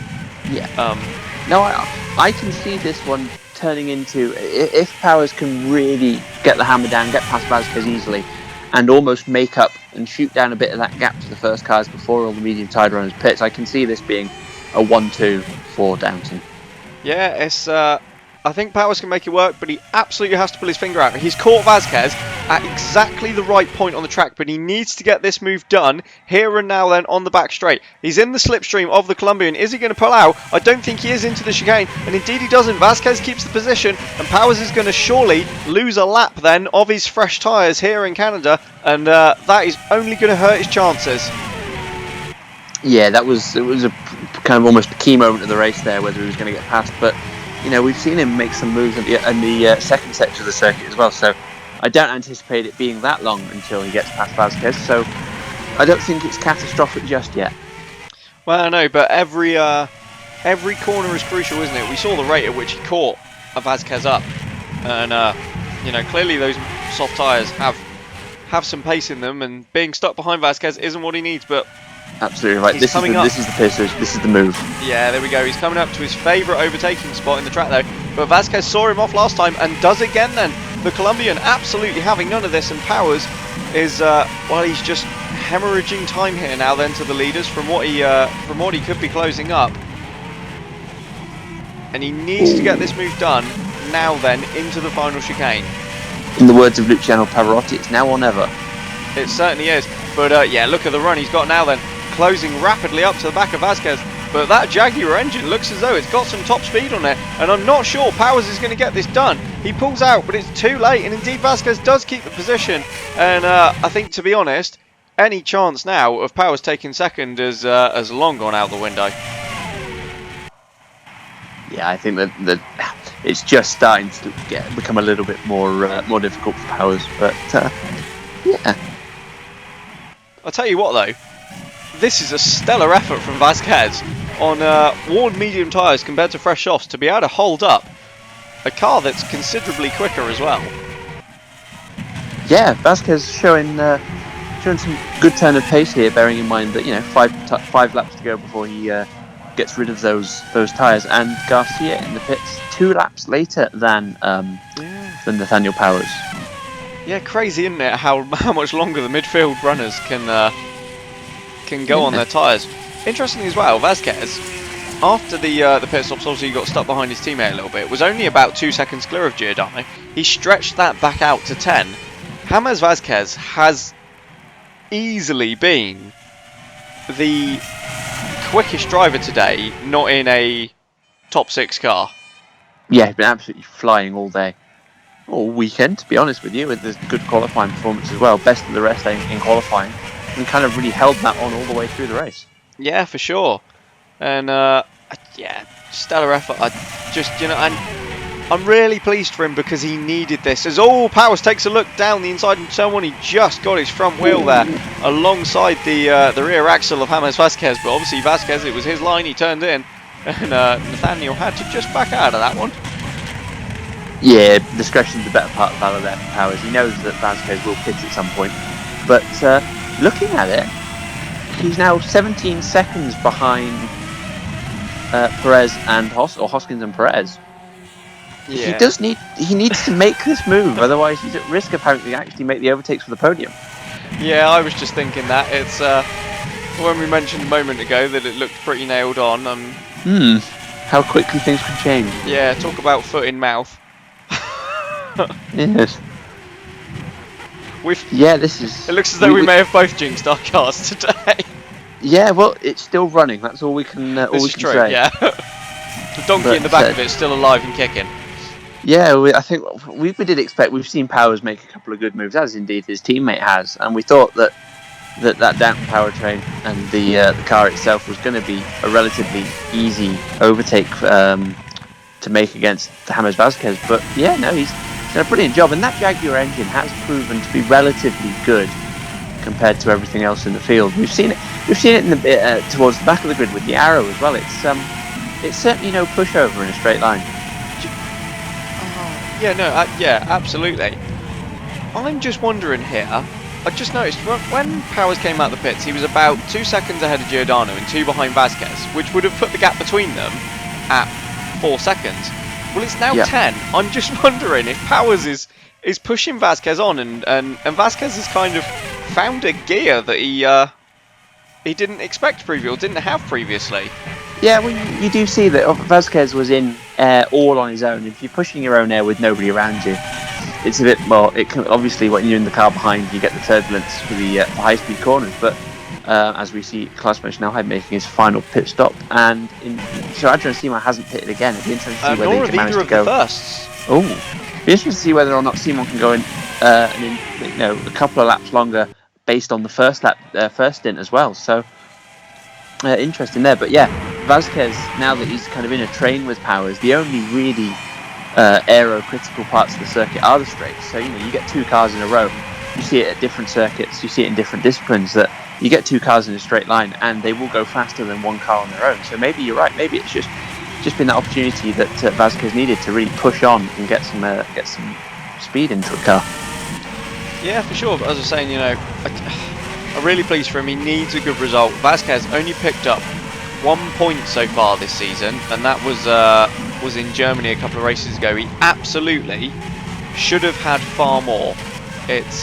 Yeah. No, I can see this one turning into, if Powers can really get the hammer down, get past Vasquez easily, and almost make up and shoot down a bit of that gap to the first cars before all the medium-tyred runners pits. I can see this being a 1-2 for Downton. Yeah, it's. I think Powers can make it work, but he absolutely has to pull his finger out. He's caught Vasquez at exactly the right point on the track, but he needs to get this move done here and now then on the back straight. He's in the slipstream of the Colombian. Is he going to pull out? I don't think he is into the chicane, and indeed he doesn't. Vasquez keeps the position, and Powers is going to surely lose a lap then of his fresh tyres here in Canada, and that is only going to hurt his chances. Yeah, it was a kind of almost a key moment of the race there, whether he was going to get past, but you know, we've seen him make some moves in the second section of the circuit as well, so I don't anticipate it being that long until he gets past Vasquez, so I don't think it's catastrophic just yet. Well, I know, but every corner is crucial, isn't it? We saw the rate at which he caught Vasquez up, and you know, clearly those soft tyres have some pace in them, and being stuck behind Vasquez isn't what he needs, but absolutely right. This is the pistol. This is the move. Yeah, there we go. He's coming up to his favourite overtaking spot in the track, though. But Vasquez saw him off last time and does again. Then the Colombian absolutely having none of this, and Powers is he's just hemorrhaging time here now. Then to the leaders from what he could be closing up, and he needs to get this move done now. Then into the final chicane. In the words of Luciano Pavarotti, it's now or never. It certainly is. But yeah, look at the run he's got now then. Closing rapidly up to the back of Vasquez, but that Jaguar engine looks as though it's got some top speed on it, and I'm not sure Powers is going to get this done. He pulls out, but it's too late, and indeed Vasquez does keep the position, and I think, to be honest, any chance now of Powers taking second has long gone out the window. Yeah, I think that it's just starting to become a little bit more difficult for Powers, but yeah. I'll tell you what though, this is a stellar effort from Vasquez on worn medium tyres compared to fresh softs to be able to hold up a car that's considerably quicker as well. Yeah, Vasquez showing some good turn of pace here, bearing in mind that, you know, five laps to go before he gets rid of those tyres, and Garcia in the pits 2 laps later than Nathaniel Powers. Yeah, crazy, isn't it? How much longer the midfield runners can go on their tyres. Interestingly as well, Vasquez, after the pit stops, obviously he got stuck behind his teammate a little bit. Was only about 2 seconds clear of Giordano. He stretched that back out to 10. James Vasquez has easily been the quickest driver today, not in a top 6 car. Yeah, he's been absolutely flying all day. All weekend, to be honest with you, with this good qualifying performance as well. Best of the rest in qualifying. And kind of really held that on all the way through the race. Yeah, for sure. And, yeah, stellar effort. I'm really pleased for him because he needed this. As Powers takes a look down the inside and so on, he just got his front wheel there alongside the rear axle of James Vasquez. But obviously Vasquez, it was his line, he turned in. And Nathaniel had to just back out of that one. Yeah, discretion's the better part of valor there for Powers. He knows that Vasquez will pit at some point. But looking at it, he's now 17 seconds behind Perez and Hoskins and Perez. Yeah. He needs to make this move, otherwise he's at risk of having to actually make the overtakes for the podium. Yeah, I was just thinking that. It's when we mentioned a moment ago that it looked pretty nailed on. How quickly things can change. Yeah, talk about foot in mouth. Yes. This is... It looks as though we may have both jinxed our cars today. Yeah, well, it's still running. That's all we can say. Yeah. The donkey in the back of it's still alive and kicking. Yeah, I think we did expect. We've seen Powers make a couple of good moves, as indeed his teammate has, and we thought that Downton powertrain and the car itself was going to be a relatively easy overtake to make against James Vasquez. But yeah, no, he's done a brilliant job, and that Jaguar engine has proven to be relatively good compared to everything else in the field. We've seen it in the towards the back of the grid with the arrow as well. It's certainly no pushover in a straight line. Yeah, absolutely. I'm just wondering here. I just noticed when Powers came out the pits, he was about 2 seconds ahead of Giordano and 2 behind Vasquez, which would have put the gap between them at 4 seconds. Well, it's now 10. I'm just wondering if Powers is pushing Vasquez on, and Vasquez has kind of found a gear that he didn't expect didn't have previously. Yeah, well, you do see that Vasquez was in air all on his own. If you're pushing your own air with nobody around you, it's a bit more. It can, obviously, when you're in the car behind, you get the turbulence for the high-speed corners. But as we see, Klaus Schnellheim making his final pit stop, and so Adrian Simon hasn't pitted again. It'd be interesting to see whether he can manage to go. Oh, be interesting to see whether or not Simon can go in, a couple of laps longer based on the first stint as well. So interesting there. But yeah, Vasquez, now that he's kind of in a train with Powers, the only really aero-critical parts of the circuit are the straights. So you get 2 cars in a row. You see it at different circuits. You see it in different disciplines that you get 2 cars in a straight line, and they will go faster than 1 car on their own. So maybe you're right. Maybe it's just been that opportunity that Vasquez needed to really push on and get some speed into a car. Yeah, for sure. But as I was saying, I'm really pleased for him. He needs a good result. Vasquez only picked up 1 point so far this season, and that was in Germany a couple of races ago. He absolutely should have had far more. He's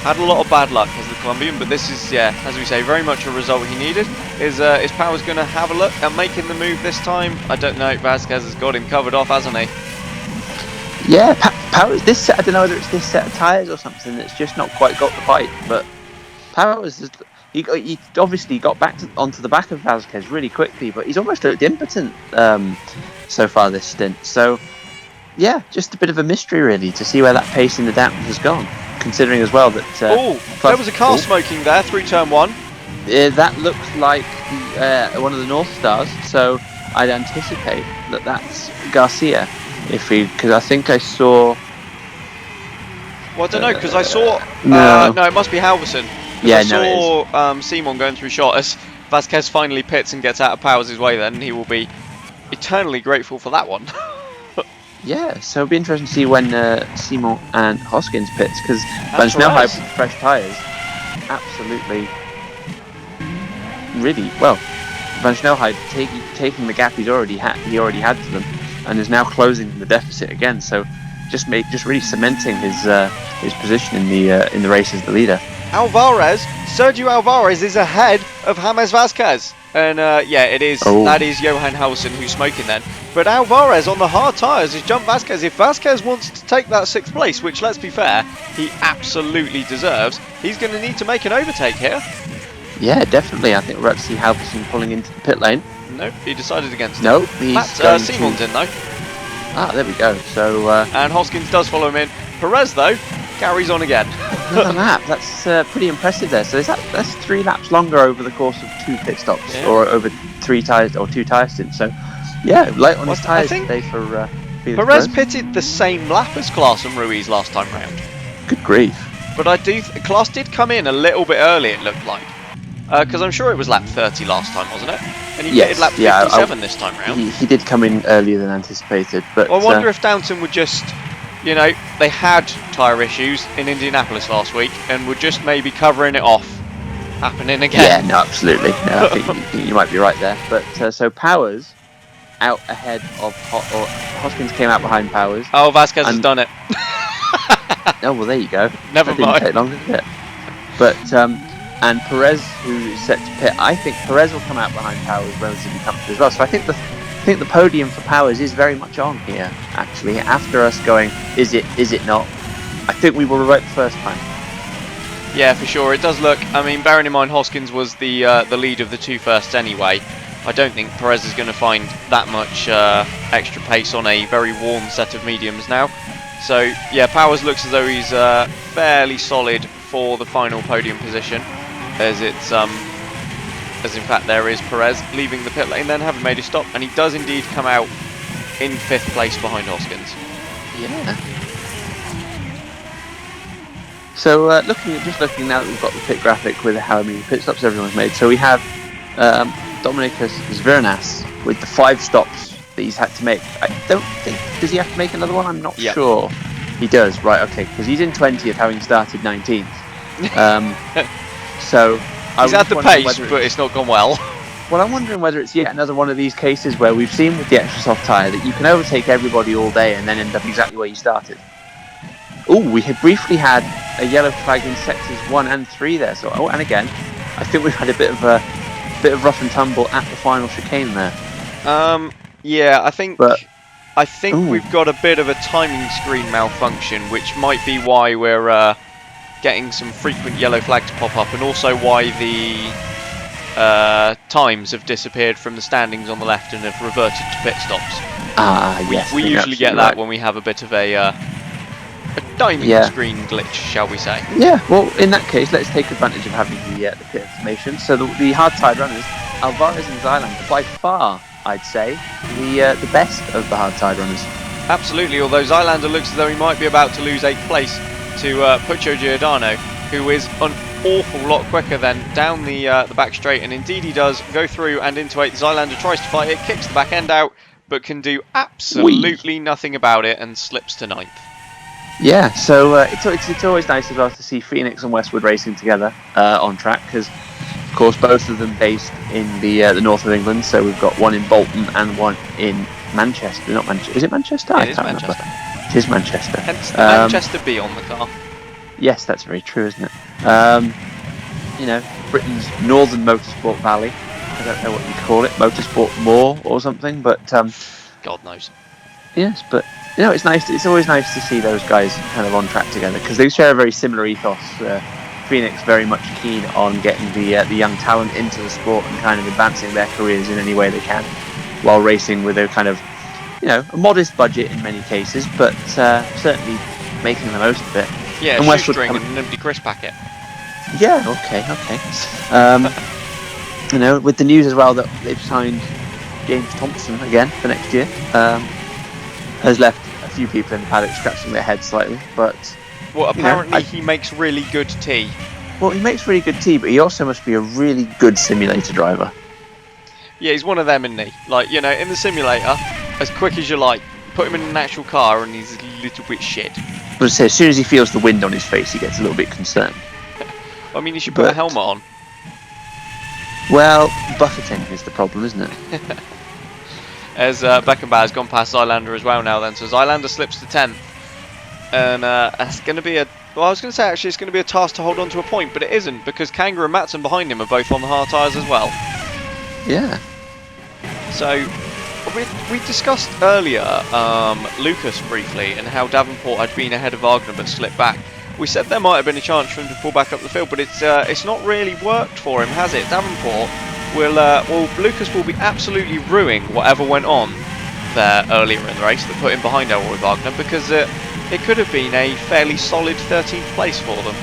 had a lot of bad luck as the Colombian, but this is, as we say, very much a result he needed. Is Powers going to have a look at making the move this time? I don't know. Vasquez has got him covered off, hasn't he? Yeah, Powers. I don't know whether it's this set of tyres or something that's just not quite got the bite, but Powers he obviously got back onto the back of Vasquez really quickly, but he's almost looked impotent so far this stint. So yeah, just a bit of a mystery really to see where that pace in the Downton has gone, considering as well that there was a car smoking there through turn 1. That looks like one of the North Stars, so I'd anticipate that's Garcia, because I think I saw. Well, I don't know, because I saw. No, it must be Halverson. Yeah, I saw Simon going through shot as Vasquez finally pits and gets out of Powers' way. Then he will be eternally grateful for that one. Yeah, so it'll be interesting to see when Simon and Hoskins pits, because Van Schnellheim with fresh tyres, absolutely, really well. Van Schnellheim taking the gap he already had to them, and is now closing the deficit again. So just really cementing his position in the race as the leader. Sergio Alvarez is ahead of James Vasquez. And that is Johan Halsen who's smoking then. But Alvarez on the hard tyres has jumped Vasquez. If Vasquez wants to take that 6th place, which let's be fair, he absolutely deserves, he's going to need to make an overtake here. Yeah, definitely. I think we're about to see Halverson pulling into the pit lane. Nope, he decided against it. Nope, he's going Simon's in though. Ah, there we go. So and Hoskins does follow him in. Perez though carries on again. Another lap. That's pretty impressive there. So that's 3 laps longer over the course of 2 pit stops, or over 3 tyres or 2 tyre stints. So yeah, light on his tyres today for Perez pitted the same lap as Klaas and Ruiz last time round. Good grief! But Klaas did come in a little bit early. It looked like. Because I'm sure it was lap 30 last time, wasn't it? And he pitted lap 57 this time round. He did come in earlier than anticipated. But I wonder if Downton would just, they had tyre issues in Indianapolis last week and were just maybe covering it off happening again. Yeah, no, absolutely. No, I think you might be right there. But so Powers out ahead of Hoskins came out behind Powers. Oh, Vasquez has done it. Oh, well, there you go. Never that mind. Didn't take long, did it? But and Perez, who is set to pit, I think Perez will come out behind Powers relatively comfortably as well. So I think the podium for Powers is very much on here. Actually, after us going, is it not? I think we will revert the first time. Yeah, for sure. It does look. I mean, bearing in mind Hoskins was the lead of the 2 firsts anyway. I don't think Perez is going to find that much extra pace on a very worn set of mediums now. So yeah, Powers looks as though he's fairly solid for the final podium position. As in fact there is Perez leaving the pit lane then, having made a stop, and he does indeed come out in 5th place behind Hoskins. Yeah. So looking now that we've got the pit graphic with how many pit stops everyone's made. So we have Dominicus Zvernas with the 5 stops that he's had to make. I don't think, does he have to make another one? I'm not sure. He does, right? Okay, because he's in 20th, having started 19th. So he's had the pace, but it's not gone well. Well, I'm wondering whether it's yet another one of these cases where we've seen with the extra soft tyre that you can overtake everybody all day and then end up exactly where you started. Oh, we had briefly had a yellow flag in sectors 1 and 3 there. So, and again, I think we've had a bit of rough and tumble at the final chicane there. Yeah, I think we've got a bit of a timing screen malfunction, which might be why we're getting some frequent yellow flags pop up, and also why the times have disappeared from the standings on the left and have reverted to pit stops. Yes. We usually get that when we have a bit of a timing screen glitch, shall we say. Yeah, well, in that case, let's take advantage of having the pit information. So the hard-tied runners, Alvarez and Zylander, by far, I'd say, the best of the hard-tied runners. Absolutely, although Zylander looks as though he might be about to lose 8th place to Puccio Giordano, who is an awful lot quicker than down the back straight, and indeed he does go through and into 8th. Zylander tries to fight it, kicks the back end out, but can do absolutely nothing about it and slips to 9th. Yeah, so it's always nice as well to see Phoenix and Westwood racing together on track, because of course both of them based in the north of England. So we've got one in Bolton and one in Manchester. Not Manchester. Is it Manchester? It is Manchester. Remember. It is Manchester. Hence the Manchester B on the car. Yes, that's very true, isn't it? Britain's northern motorsport valley. I don't know what you call it, motorsport moor or something, but God knows. Yes, but it's nice. It's always nice to see those guys kind of on track together, because they share a very similar ethos. Phoenix very much keen on getting the young talent into the sport and kind of advancing their careers in any way they can, while racing with a kind of a modest budget in many cases, but certainly making the most of it. Yeah, and shoestring and an empty crisp packet. Yeah, okay. With the news as well that they've signed James Thompson again for next year, has left a few people in the paddock scratching their heads slightly. But well, apparently he makes really good tea. Well, he makes really good tea, but he also must be a really good simulator driver. Yeah, he's one of them, isn't he? Like, in the simulator, as quick as you like, put him in an actual car and he's a little bit shit. But as soon as he feels the wind on his face, he gets a little bit concerned. I mean, you should put a helmet on. Well, buffeting is the problem, isn't it? As Beckenbauer has gone past Zylander as well now then. So Zylander slips to 10th. and it's going to be a. Well, I was going to say actually it's going to be a task to hold on to a point, but it isn't because Kangaroo and Matson behind him are both on the hard tyres as well. Yeah. So we discussed earlier Lucas briefly and how Davenport had been ahead of Wagner but slipped back. We said there might have been a chance for him to pull back up the field, but it's not really worked for him, has it? Davenport will Lucas will be absolutely ruining whatever went on there earlier in the race that put him behind Elroy Wagner, because it could have been a fairly solid 13th place for them.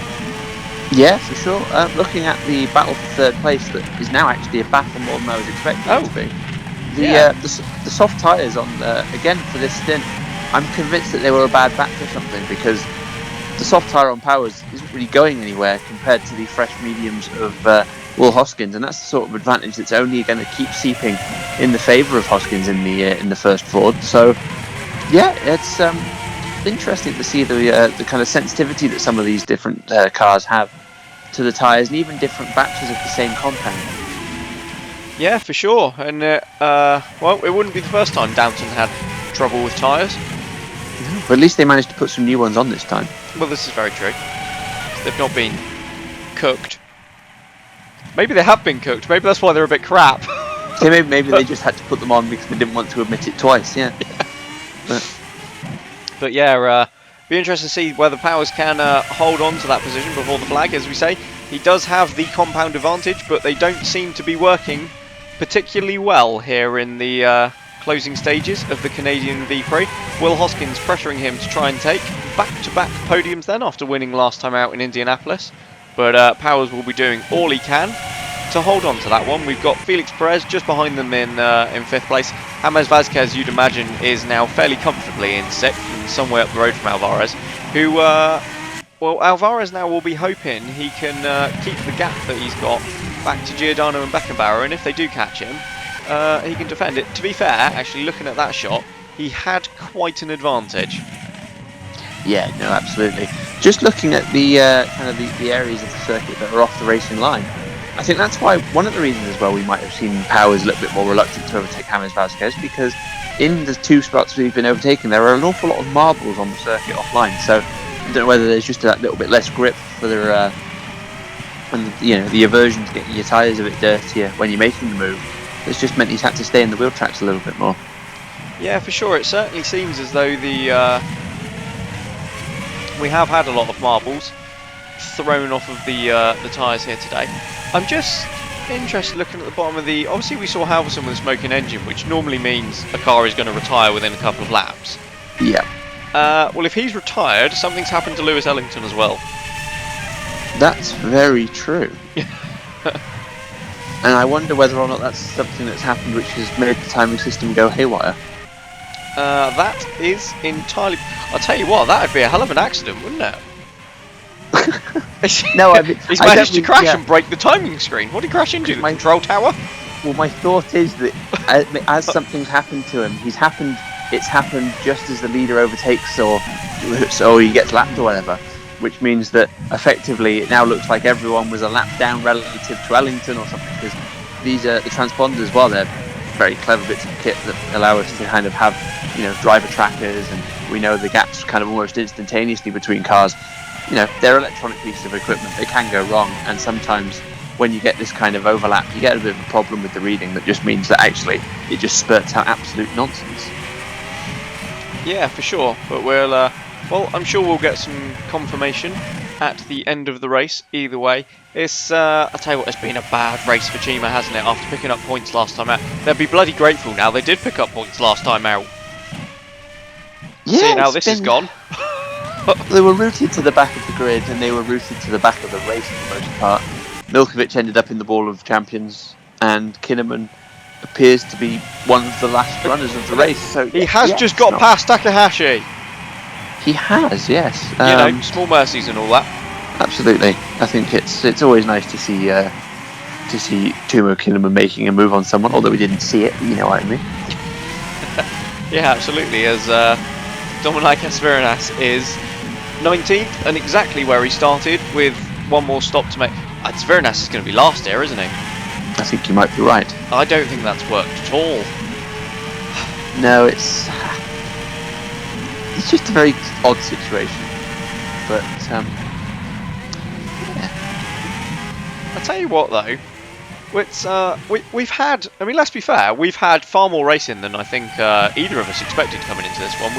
Yeah, for sure. Looking at the battle for third place, that is now actually a battle more than I was expecting it to be. The soft tyres on again for this stint, I'm convinced that they were a bad batch or something, because the soft tyre on Powers isn't really going anywhere compared to the fresh mediums of Will Hoskins, and that's the sort of advantage that's only going to keep seeping in the favour of Hoskins in the first Ford. So yeah, it's interesting to see the kind of sensitivity that some of these different cars have to the tyres, and even different batches of the same compound. Yeah, for sure. And well, it wouldn't be the first time Downton had trouble with tyres. No, but at least they managed to put some new ones on this time. Well, this is very true. They've not been cooked. Maybe they have been cooked. Maybe that's why they're a bit crap. So maybe they just had to put them on because they didn't want to admit it twice. Yeah. But yeah, be interested to see whether Powers can hold on to that position before the flag. As we say, he does have the compound advantage, but they don't seem to be working particularly well here in the closing stages of the Canadian V-Prix. Will Hoskins pressuring him to try and take back-to-back podiums then after winning last time out in Indianapolis. But Powers will be doing all he can to hold on to that one. We've got Felix Perez just behind them in 5th place. James Vazquez, you'd imagine, is now fairly comfortably in 6th and some way up the road from Alvarez, who, well, Alvarez now will be hoping he can keep the gap that he's got back to Giordano and Beckenbauer, and if they do catch him, he can defend it. To be fair, actually, looking at that shot, he had quite an advantage. Yeah, no, absolutely. Just looking at the kind of the areas of the circuit that are off the racing line, I think that's why one of the reasons as well we might have seen Powers a little bit more reluctant to overtake James Vazquez, because in the 2 spots we've been overtaken, there are an awful lot of marbles on the circuit offline. So I don't know whether there's just that little bit less grip for their and the aversion to getting your tyres a bit dirtier when you're making the move. It's just meant he's had to stay in the wheel tracks a little bit more. Yeah, for sure. It certainly seems as though we have had a lot of marbles thrown off of the tyres here today. I'm just interested looking at the bottom of the... Obviously we saw Halverson with a smoking engine, which normally means a car is going to retire within a couple of laps. Yeah. Well, if he's retired, something's happened to Lewis Ellington as well. That's very true. And I wonder whether or not that's something that's happened which has made the timing system go haywire. That is entirely... I'll tell you what, that would be a hell of an accident, wouldn't it? No, I mean, he's managed to crash and break the timing screen. What did he crash into? The control tower? Well, my thought is that as something's happened to him, it's happened just as the leader overtakes or he gets lapped or whatever, which means that effectively it now looks like everyone was a lap down relative to Ellington or something, because these are the transponders, while they're very clever bits of kit that allow us to kind of have driver trackers, and we know the gaps kind of almost instantaneously between cars. They're electronic pieces of equipment. They can go wrong, and sometimes when you get this kind of overlap, you get a bit of a problem with the reading that just means that actually it just spurts out absolute nonsense. Yeah, for sure. But well, I'm sure we'll get some confirmation at the end of the race. Either way, I'll tell you what, it's been a bad race for Chima, hasn't it? After picking up points last time out, they'll be bloody grateful now. They did pick up points last time out. Yeah, seeing how this is gone. They were rooted to the back of the grid, and they were rooted to the back of the race for the most part. Milkovic ended up in the Ball of Champions, and Kinnaman appears to be one of the last runners of the race. So he has just got past Takahashi. He has, yes. Small mercies and all that. Absolutely. I think it's always nice to see Tumo Kinnaman making a move on someone, although we didn't see it. You know what I mean? Yeah, absolutely. As Dominicas Veranas is 19th and exactly where he started, with one more stop to make. Veranas is going to be last here, isn't he? I think you might be right. I don't think that's worked at all. No, it's... it's just a very odd situation. But I tell you what though, it's we've had. I mean, let's be fair. We've had far more racing than I think either of us expected coming into this one.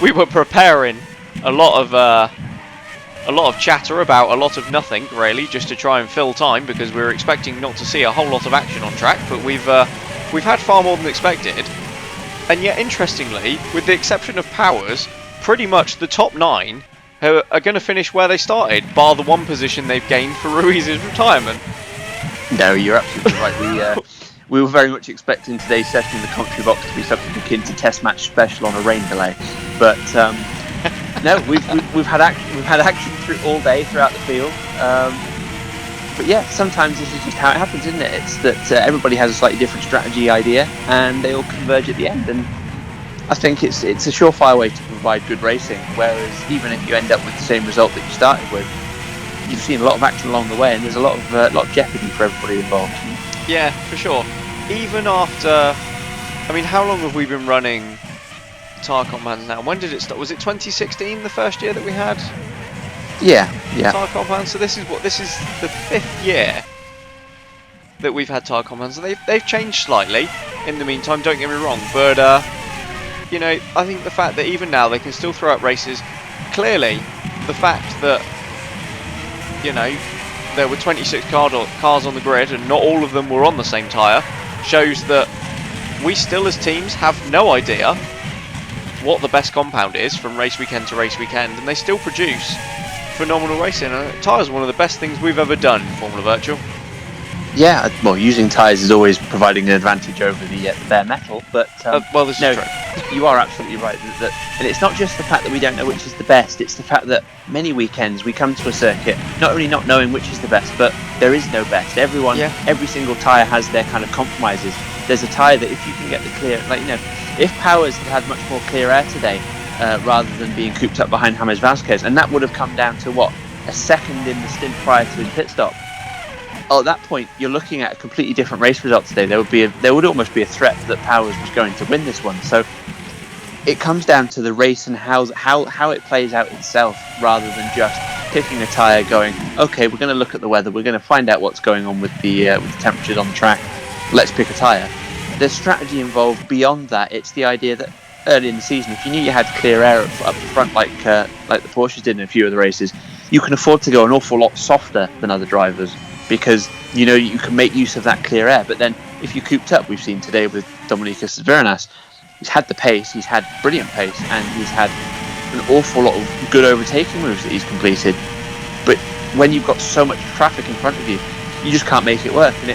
We were preparing a lot of chatter about a lot of nothing really, just to try and fill time because we were expecting not to see a whole lot of action on track. But we've had far more than expected. And yet, interestingly, with the exception of Powers, pretty much the top 9 are going to finish where they started, bar the one position they've gained for Ruiz's retirement. No, you're absolutely right. We were very much expecting today's session in the commentary box to be something akin to Test match special on a rain delay, but no, we've had action. We've had action through all day throughout the field. But yeah, sometimes this is just how it happens, isn't it? It's that everybody has a slightly different strategy idea, and they all converge at the end. And I think it's a surefire way to provide good racing. Whereas even if you end up with the same result that you started with, you've seen a lot of action along the way, and there's a lot of jeopardy for everybody involved. Yeah, for sure. Even after, I mean, how long have we been running tyre comp plans now? When did it start? Was it 2016, the first year that we had? Yeah. Tyre compounds. So this is the 5th year that we've had tyre compounds. They've changed slightly in the meantime. Don't get me wrong, but you know, I think the fact that even now they can still throw out races. Clearly, the fact that you know there were 26 cars on the grid and not all of them were on the same tyre shows that we still as teams have no idea what the best compound is from race weekend to race weekend, and they still produce phenomenal racing. Tyres are one of the best things we've ever done in Formula Virtual. Yeah, well, using tyres is always providing an advantage over the bare metal, but well, this is true. You are absolutely right. And it's not just the fact that we don't know which is the best, it's the fact that many weekends we come to a circuit not only not knowing which is the best, but there is no best. Every single tyre has their kind of compromises. There's a tyre that if you can get the clear, like, you know, if Powers had much more clear air today, rather than being cooped up behind James Vasquez, and that would have come down to what? A second in the stint prior to his pit stop. Oh, at that point, you're looking at a completely different race result today. There would almost be a threat that Powers was going to win this one. So it comes down to the race and how it plays out itself, rather than just picking a tyre, going, okay, we're going to look at the weather, we're going to find out what's going on with the temperatures on the track. Let's pick a tyre. There's strategy involved beyond that. It's the idea that early in the season, if you knew you had clear air up front, like the Porsches did in a few of the races, you can afford to go an awful lot softer than other drivers, because you know you can make use of that clear air. But then if you're cooped up, we've seen today with Dominicus Virenaz, he's had the pace, he's had brilliant pace, and he's had an awful lot of good overtaking moves that he's completed. But when you've got so much traffic in front of you, you just can't make it work. And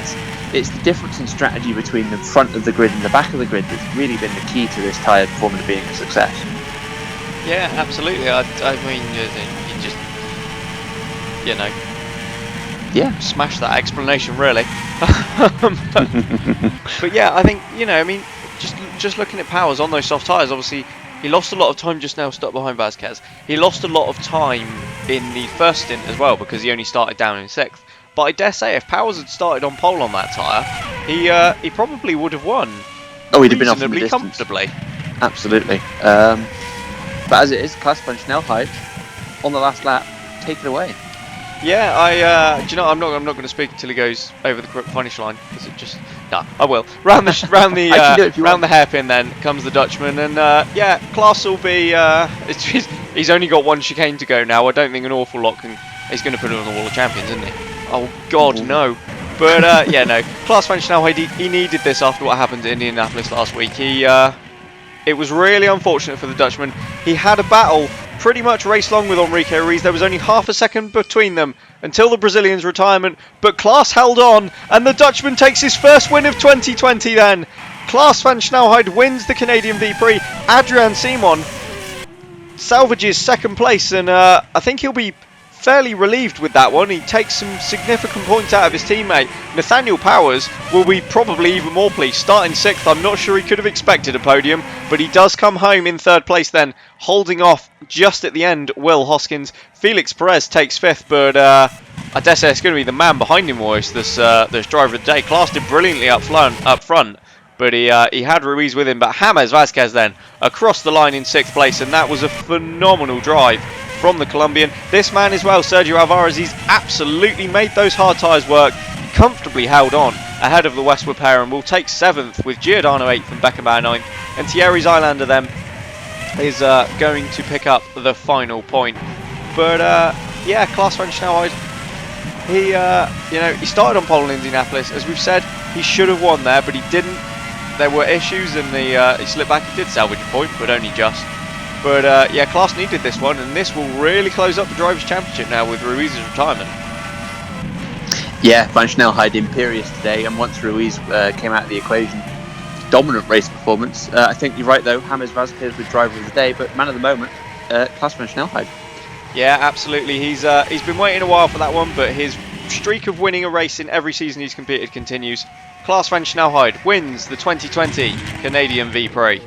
it's the difference in strategy between the front of the grid and the back of the grid that's really been the key to this tyre formula being a success. Yeah, absolutely. I mean, you just, you know, smash that explanation really. but yeah, I think, you know, I mean, just looking at Powers on those soft tyres, obviously he lost a lot of time just now stuck behind Vasquez. He lost a lot of time in the first stint as well because he only started down in 6th. But I dare say, if Powers had started on pole on that tyre, he probably would have won. Oh, he'd have been off in the distance. Comfortably. Absolutely. But as it is, Klaas van Snelheid on the last lap, take it away. Yeah, do you know, I'm not going to speak until he goes over the finish line, because it just, no, I will. Round the hairpin then comes the Dutchman, and yeah, Klaas will be. He's only got one chicane to go now. I don't think an awful lot he's going to put it on the wall of champions, isn't he? Oh God, no. But yeah, no. Klaas van Snelheid, he needed this after what happened in Indianapolis last week. It was really unfortunate for the Dutchman. He had a battle pretty much race long with Enrique Ruiz. There was only half a second between them until the Brazilian's retirement, but Klaas held on, and the Dutchman takes his first win of 2020 then. Klaas van Snelheid wins the Canadian V-Prix. Adrian Simon salvages second place, and I think he'll be fairly relieved with that one. He takes some significant points out of his teammate. Nathaniel Powers will be probably even more pleased. Starting 6th, I'm not sure he could have expected a podium, but he does come home in 3rd place then, holding off just at the end Will Hoskins. Felix Perez takes 5th, but I dare say it's going to be the man behind him almost, this driver of the day. Klaas did brilliantly up front, but he had Ruiz with him. But James Vasquez then across the line in 6th place, and that was a phenomenal drive from the Colombian. This man as well, Sergio Alvarez, he's absolutely made those hard tyres work, comfortably held on ahead of the Westwood pair, and will take 7th with Giordano 8th and Beckenbauer 9th. And Thierry Zylander then is going to pick up the final point. But yeah, Klaas van Snelheid, he started on pole in Indianapolis. As we've said, he should have won there, but he didn't. There were issues, and he slipped back. He did salvage a point, but only just. But yeah, Klaas needed this one, and this will really close up the Drivers' Championship now with Ruiz's retirement. Yeah, Van Snelheid imperious today, and once Ruiz came out of the equation, dominant race performance. I think you're right though, James Vasquez was driver of the day, but man of the moment, Klaas van Snelheid. Yeah, absolutely. He's been waiting a while for that one, but his streak of winning a race in every season he's competed continues. Klaas van Snelheid wins the 2020 Canadian V-Prix.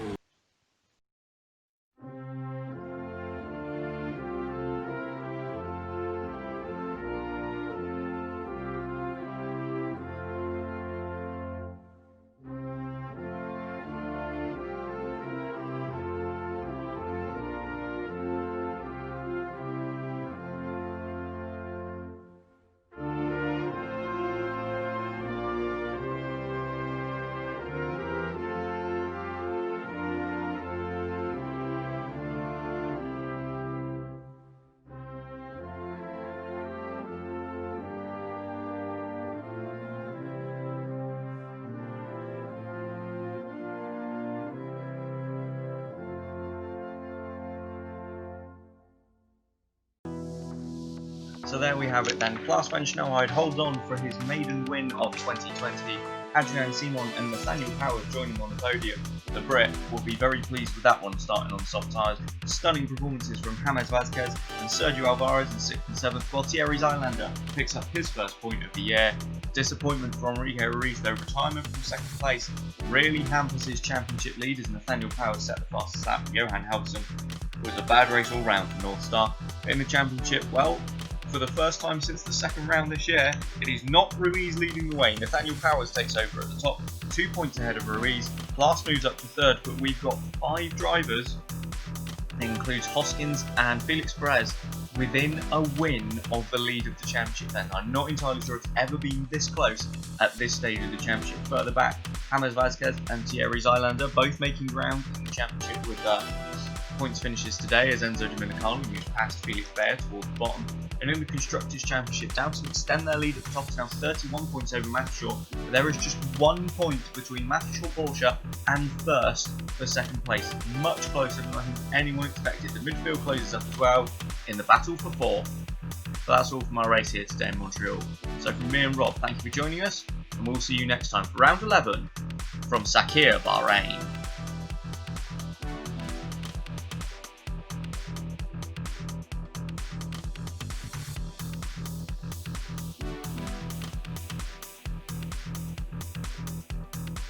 So there we have it then. Klaas van Snelheid holds on for his maiden win of 2020. Adrian Simon and Nathaniel Powers joining on the podium. The Brit will be very pleased with that one, starting on soft tyres. Stunning performances from James Vasquez and Sergio Alvarez in 6th and 7th, while Thierry Zylander picks up his first point of the year. Disappointment for Enrique Ruiz, though retirement from 2nd place really hampers his championship lead, as Nathaniel Powers set the fastest lap and Johan Helpson was a bad race all round for North Star. In the championship, well, for the first time since the second round this year, it is not Ruiz leading the way. Nathaniel Powers takes over at the top, 2 points ahead of Ruiz. Klaas moves up to 3rd, but we've got 5 drivers, it includes Hoskins and Felix Perez, within a win of the lead of the championship then. I'm not entirely sure it's ever been this close at this stage of the championship. Further back, James Vasquez and Thierry Zylander both making ground in the championship with points finishes today, as Enzo Dominicali moves past Felix Baer towards the bottom. And in the Constructors' Championship, down to extend their lead at the top, is now 31 points over Mattishaw, but there is just 1 point between Mattishaw Porsche and first for 2nd place. Much closer than I think anyone expected. The midfield closes up as well in the battle for 4th. So that's all for my race here today in Montreal. So from me and Rob, thank you for joining us, and we'll see you next time for round 11 from Sakhir, Bahrain.